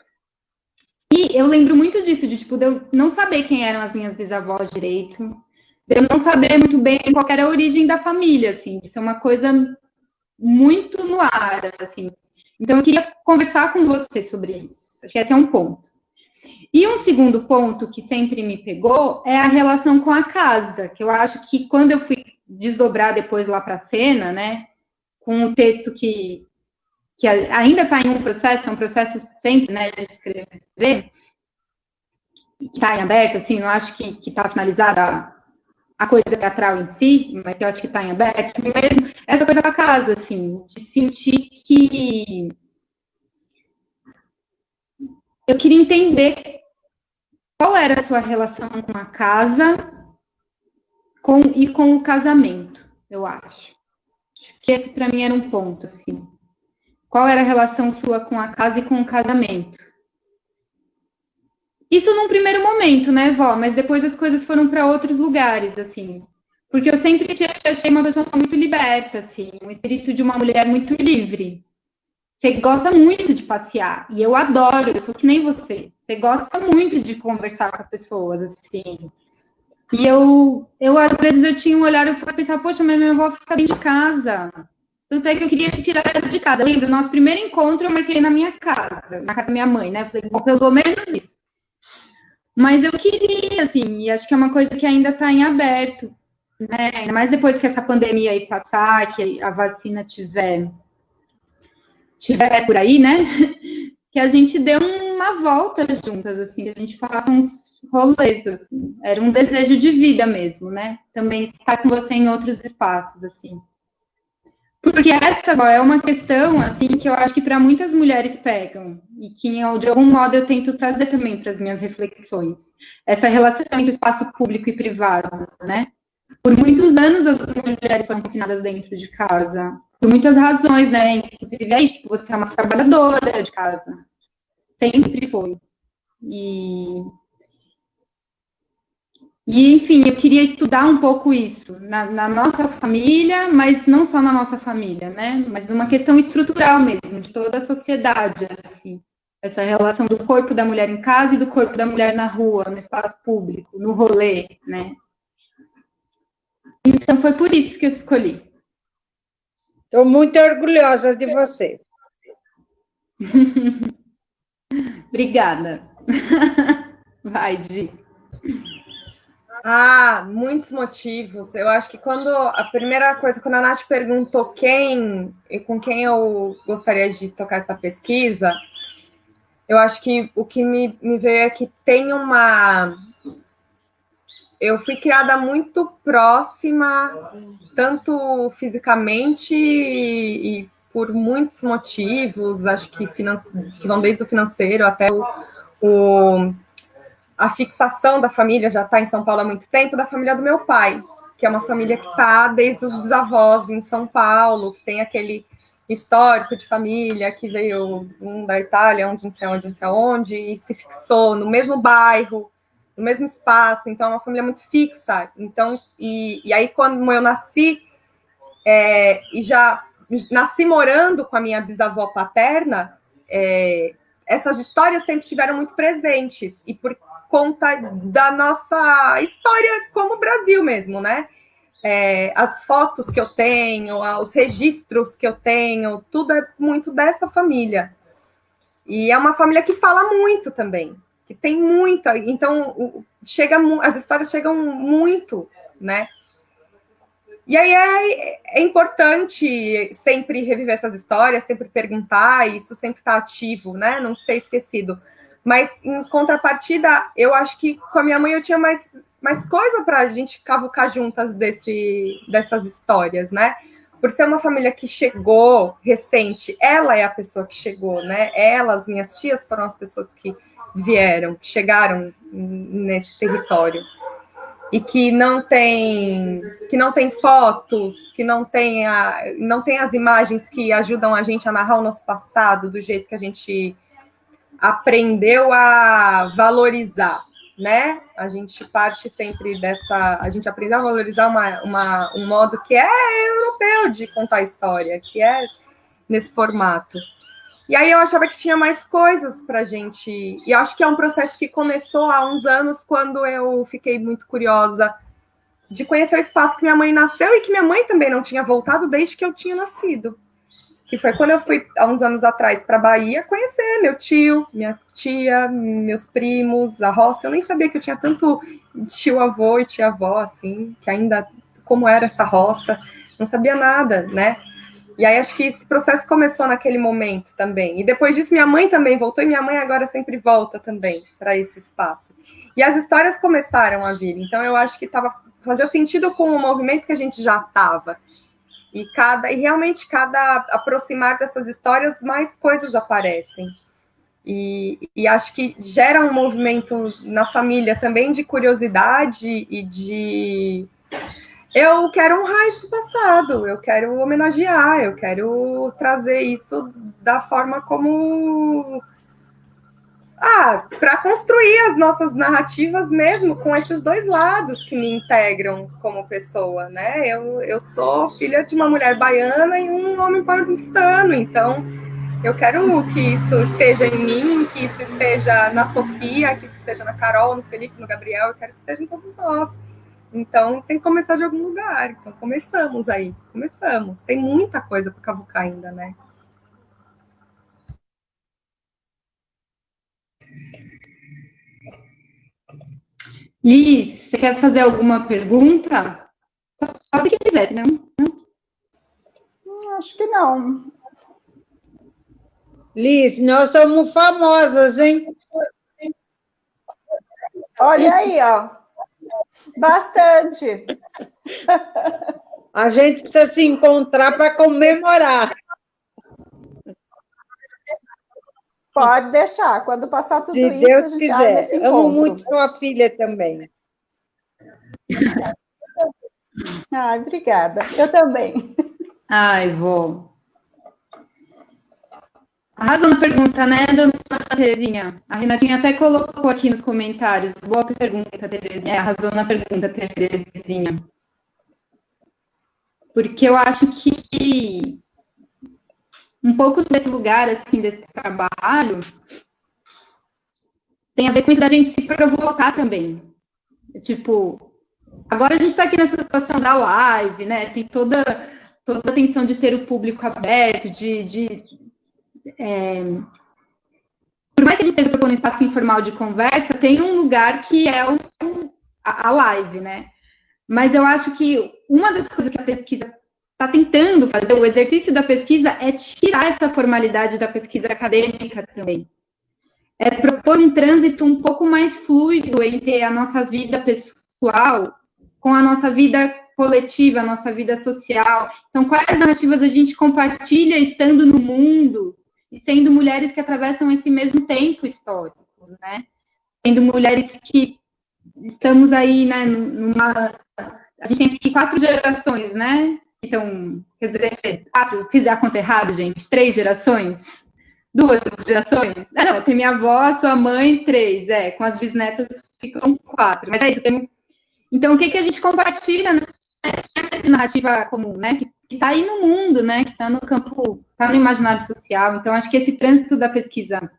E eu lembro muito disso, de eu não saber quem eram as minhas bisavós direito, de eu não saber muito bem qual era a origem da família, assim, de ser uma coisa muito no ar, assim. Então, eu queria conversar com você sobre isso. Acho que esse é um ponto. E um segundo ponto que sempre me pegou é a relação com a casa, que eu acho que quando eu fui desdobrar depois lá para a cena, né, com o texto que ainda está em um processo sempre, né, de escrever, que está em aberto, assim, eu acho que está finalizada a coisa teatral em si, mas que eu acho que está em aberto, mesmo essa coisa da casa, assim, de sentir que eu queria entender qual era a sua relação com a casa e com o casamento, eu acho. Acho que esse, para mim, era um ponto, assim. Qual era a relação sua com a casa e com o casamento? Isso num primeiro momento, né, vó? Mas depois as coisas foram para outros lugares, assim. Porque eu sempre te achei uma pessoa muito liberta, assim. Um espírito de uma mulher muito livre. Você gosta muito de passear. E eu adoro, eu sou que nem você. Você gosta muito de conversar com as pessoas, assim. E eu às vezes, eu tinha um olhar, eu pensava, poxa, mas minha avó fica dentro de casa. Tanto é que eu queria te tirar de casa. Eu lembro, nosso primeiro encontro eu marquei na minha casa, na casa da minha mãe, né? Eu falei, bom, pelo menos isso. Mas eu queria, assim, e acho que é uma coisa que ainda está em aberto, né? Ainda mais depois que essa pandemia aí passar, que a vacina tiver por aí, né? Que a gente dê uma volta juntas, assim, que a gente faça uns rolês, assim. Era um desejo de vida mesmo, né? Também estar com você em outros espaços, assim. Porque essa é uma questão, assim, que eu acho que para muitas mulheres pegam, e que, de algum modo, eu tento trazer também para as minhas reflexões. Essa relação entre espaço público e privado, né? Por muitos anos, as mulheres foram confinadas dentro de casa, por muitas razões, né? Inclusive, é isso, você é uma trabalhadora de casa. Sempre foi. E, enfim, eu queria estudar um pouco isso na nossa família, mas não só na nossa família, né? Mas uma questão estrutural mesmo, de toda a sociedade, assim. Essa relação do corpo da mulher em casa e do corpo da mulher na rua, no espaço público, no rolê, né? Então, foi por isso que eu te escolhi. Estou muito orgulhosa de você. Obrigada. Vai, Di. Muitos motivos. Eu acho que quando a primeira coisa, quando a Nath perguntou quem e com quem eu gostaria de tocar essa pesquisa, eu acho que o que me veio é que tem uma... Eu fui criada muito próxima, tanto fisicamente e por muitos motivos, acho que vão desde o financeiro até a fixação da família, já está em São Paulo há muito tempo, da família do meu pai, que é uma família que está desde os bisavós em São Paulo, que tem aquele histórico de família, que veio um da Itália, um de não sei onde, não sei onde, e se fixou no mesmo bairro, no mesmo espaço, então é uma família muito fixa. Então, e aí, quando eu nasci, e já nasci morando com a minha bisavó paterna, essas histórias sempre estiveram muito presentes, e por conta da nossa história como Brasil mesmo, né? As fotos que eu tenho, os registros que eu tenho, tudo é muito dessa família. E é uma família que fala muito também, que tem muita, então as histórias chegam muito, né? E aí é importante sempre reviver essas histórias, sempre perguntar, e isso sempre está ativo, né? Não ser esquecido. Mas, em contrapartida, eu acho que com a minha mãe eu tinha mais coisa para a gente cavucar juntas dessas histórias, né? Por ser uma família que chegou recente, ela é a pessoa que chegou, né? As minhas tias, foram as pessoas que vieram, que chegaram nesse território. E que não tem fotos, que não tem as imagens que ajudam a gente a narrar o nosso passado do jeito que a gente aprendeu a valorizar, né? A gente parte sempre a gente aprendeu a valorizar um modo que é europeu de contar história, que é nesse formato. E aí eu achava que tinha mais coisas para a gente. E acho que é um processo que começou há uns anos, quando eu fiquei muito curiosa de conhecer o espaço que minha mãe nasceu e que minha mãe também não tinha voltado desde que eu tinha nascido. Que foi quando eu fui, há uns anos atrás, para a Bahia, conhecer meu tio, minha tia, meus primos, a roça. Eu nem sabia que eu tinha tanto tio-avô e tia-avó, assim, que ainda, como era essa roça, não sabia nada, né? E aí acho que esse processo começou naquele momento também. E depois disso minha mãe também voltou, e minha mãe agora sempre volta também para esse espaço. E as histórias começaram a vir. Então eu acho que fazia sentido com o movimento que a gente já estava. E realmente cada aproximar dessas histórias, mais coisas aparecem. E acho que gera um movimento na família também de curiosidade e de... Eu quero honrar esse passado, eu quero homenagear, eu quero trazer isso da forma como... para construir as nossas narrativas mesmo, com esses dois lados que me integram como pessoa, né? Eu sou filha de uma mulher baiana e um homem paulistano, então eu quero que isso esteja em mim, que isso esteja na Sofia, que isso esteja na Carol, no Felipe, no Gabriel, eu quero que esteja em todos nós. Então, tem que começar de algum lugar. Então, começamos. Tem muita coisa para cavucar ainda, né? Liz, você quer fazer alguma pergunta? Só se quiser, não? Acho que não. Liz, nós somos famosas, hein? Olha aí, ó. Bastante. A gente precisa se encontrar para comemorar. Pode deixar. Quando passar tudo se isso, Deus a gente quiser. abre esse encontro. Amo muito sua filha também. Ai, obrigada. Eu também. Ai, vó. Arrasou na pergunta, né, dona Terezinha? A Renatinha até colocou aqui nos comentários. Boa pergunta, Terezinha. Arrasou na pergunta, Terezinha. Porque eu acho que um pouco desse lugar, assim, desse trabalho, tem a ver com isso da gente se provocar também. Tipo, agora a gente está aqui nessa situação da live, né? Tem toda a tensão de ter o público aberto, por mais que a gente esteja propondo um espaço informal de conversa, tem um lugar que é a live, né? Mas eu acho que uma das coisas que a pesquisa está tentando fazer, o exercício da pesquisa, é tirar essa formalidade da pesquisa acadêmica também. É propor um trânsito um pouco mais fluido entre a nossa vida pessoal com a nossa vida coletiva, a nossa vida social. Então, quais narrativas a gente compartilha estando no mundo e sendo mulheres que atravessam esse mesmo tempo histórico, né? Sendo mulheres que estamos aí, né, a gente tem aqui 4 gerações, né? Então, quer dizer, 4, fizer a conta errada, gente, 3 gerações? 2 gerações? Não, tem minha avó, sua mãe, 3, com as bisnetas ficam 4. Mas é isso, Então, o que a gente compartilha, né, de narrativa comum, né, que está aí no mundo, né, que está no campo, está no imaginário social. Então, acho que esse trânsito da pesquisa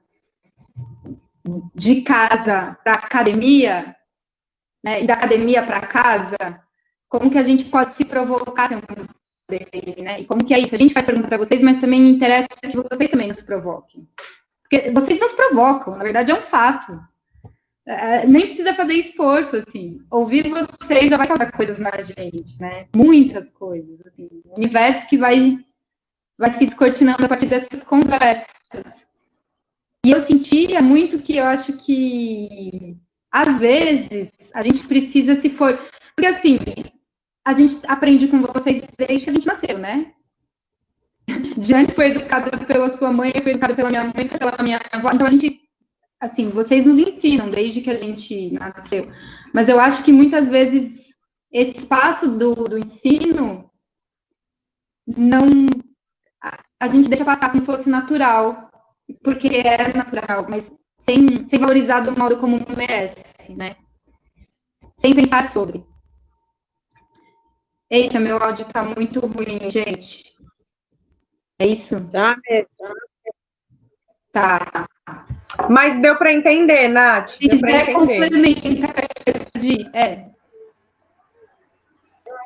de casa para academia, né, e da academia para casa, como que a gente pode se provocar também, né, e como que é isso? A gente faz pergunta para vocês, mas também me interessa que vocês também nos provoquem. Porque vocês nos provocam, na verdade é um fato. Nem precisa fazer esforço, assim. Ouvir vocês já vai causar coisas na gente, né? Muitas coisas, assim. O universo que vai se descortinando a partir dessas conversas. E eu sentia muito que eu acho que, às vezes, a gente precisa se for... Porque, assim, a gente aprende com vocês desde que a gente nasceu, né? Diane foi educada pela sua mãe, eu fui educada pela minha mãe, pela minha avó. Então, a gente... Assim, vocês nos ensinam desde que a gente nasceu. Mas eu acho que muitas vezes esse espaço do ensino a gente deixa passar como se fosse natural, porque é natural, mas sem valorizar do modo como merece, né? Sem pensar sobre. Eita, meu áudio tá muito ruim, gente. É isso? Tá mesmo. Tá. Mas deu para entender, Nath? Se deu para quiser complementar,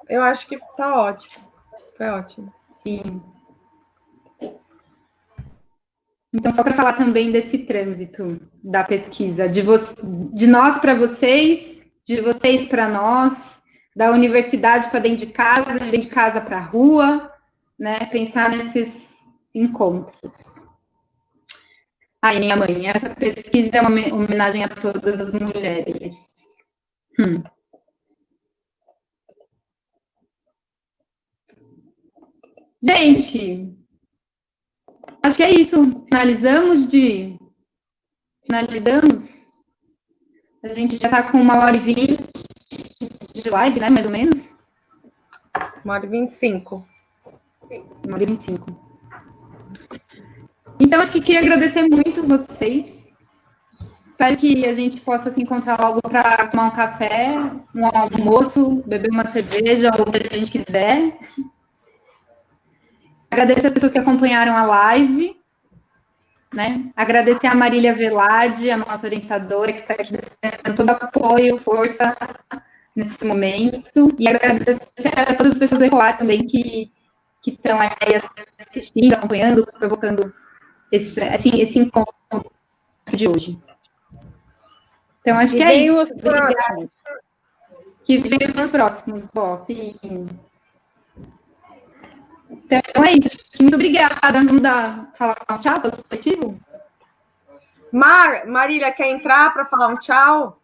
Eu acho que tá ótimo. Foi ótimo. Sim. Então, só para falar também desse trânsito da pesquisa, de nós para vocês, de vocês para nós, da universidade para dentro de casa para a rua, né? Pensar nesses encontros. Aí, minha mãe, essa pesquisa é uma homenagem a todas as mulheres. Gente, acho que é isso. Finalizamos. A gente já está com 1h20 de live, né? Mais ou menos. 1h25. 1h25. Então, acho que queria agradecer muito vocês. Espero que a gente possa se encontrar logo para tomar um café, um almoço, beber uma cerveja, ou o que a gente quiser. Agradecer as pessoas que acompanharam a live, né? Agradecer a Marília Velarde, a nossa orientadora, que está aqui dando todo apoio, força nesse momento. E agradecer a todas as pessoas do ECOAR também que estão aí assistindo, acompanhando, provocando esse encontro de hoje. Então, acho que é isso. Que venham os próximos, sim. Então é isso. Muito obrigada. Vamos falar um tchau pelo coletivo? Marília, quer entrar para falar um tchau?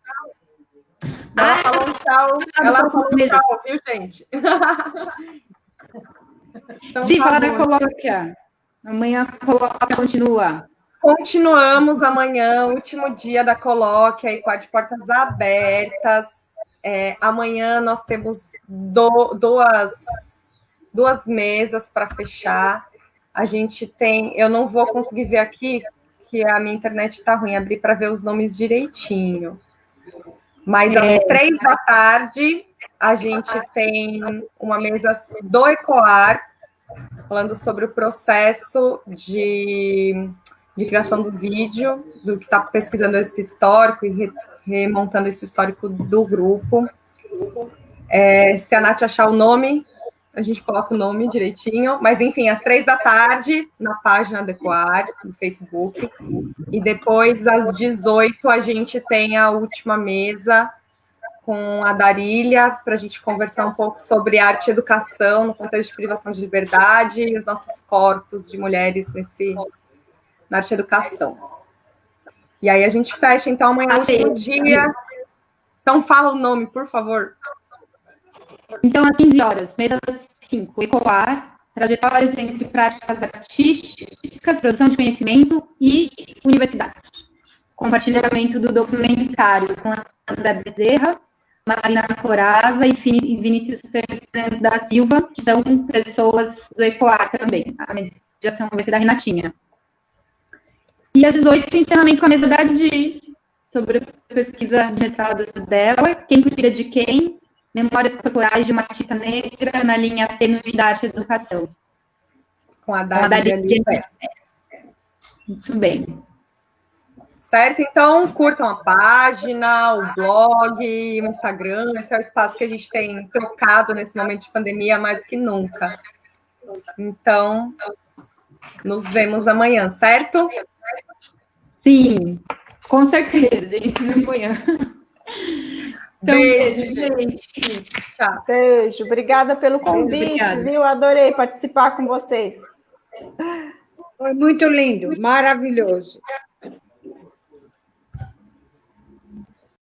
Ela falou um tchau. Ela falou um tchau, viu, gente? Então, Gi, fala da colóquia. Amanhã a colóquia continua. Continuamos amanhã, último dia da colóquia, e com a de portas abertas. Amanhã nós temos duas mesas para fechar. A gente tem... Eu não vou conseguir ver aqui, que a minha internet está ruim, abrir para ver os nomes direitinho. Mas às 15h, a gente tem uma mesa do ECOAR, falando sobre o processo de criação do vídeo, do que está pesquisando esse histórico e remontando esse histórico do grupo. Se a Nath achar o nome, a gente coloca o nome direitinho, mas enfim, às 15h, na página do ECOAR, no Facebook, e depois às 18h a gente tem a última mesa com a Darília, para a gente conversar um pouco sobre arte e educação no contexto de privação de liberdade e os nossos corpos de mulheres na arte e educação. E aí a gente fecha, então, amanhã é o último dia. Então, fala o nome, por favor. Então, às 15h, mesa 5, ECOAR, trajetórias entre práticas artísticas, produção de conhecimento e universidade. Compartilhamento do documentário com a André Bezerra, Marina Coraza e Vinícius Fernandes da Silva, que são pessoas do ECOAR também. A mediação vai ser da Renatinha. E às 18h, encerramento com a mesa da Di, sobre a pesquisa de mestrado dela, Quem Cuida de Quem, Memórias Corporais de uma Artista Negra na linha Tênue da Arte e Educação. Com a Darília. Muito bem. Certo? Então, curtam a página, o blog, o Instagram. Esse é o espaço que a gente tem trocado nesse momento de pandemia mais que nunca. Então, nos vemos amanhã, certo? Sim, com certeza. Gente, amanhã. Então, beijo, gente. Tchau. Beijo. Obrigada pelo convite, viu? Adorei participar com vocês. Foi muito lindo, maravilhoso.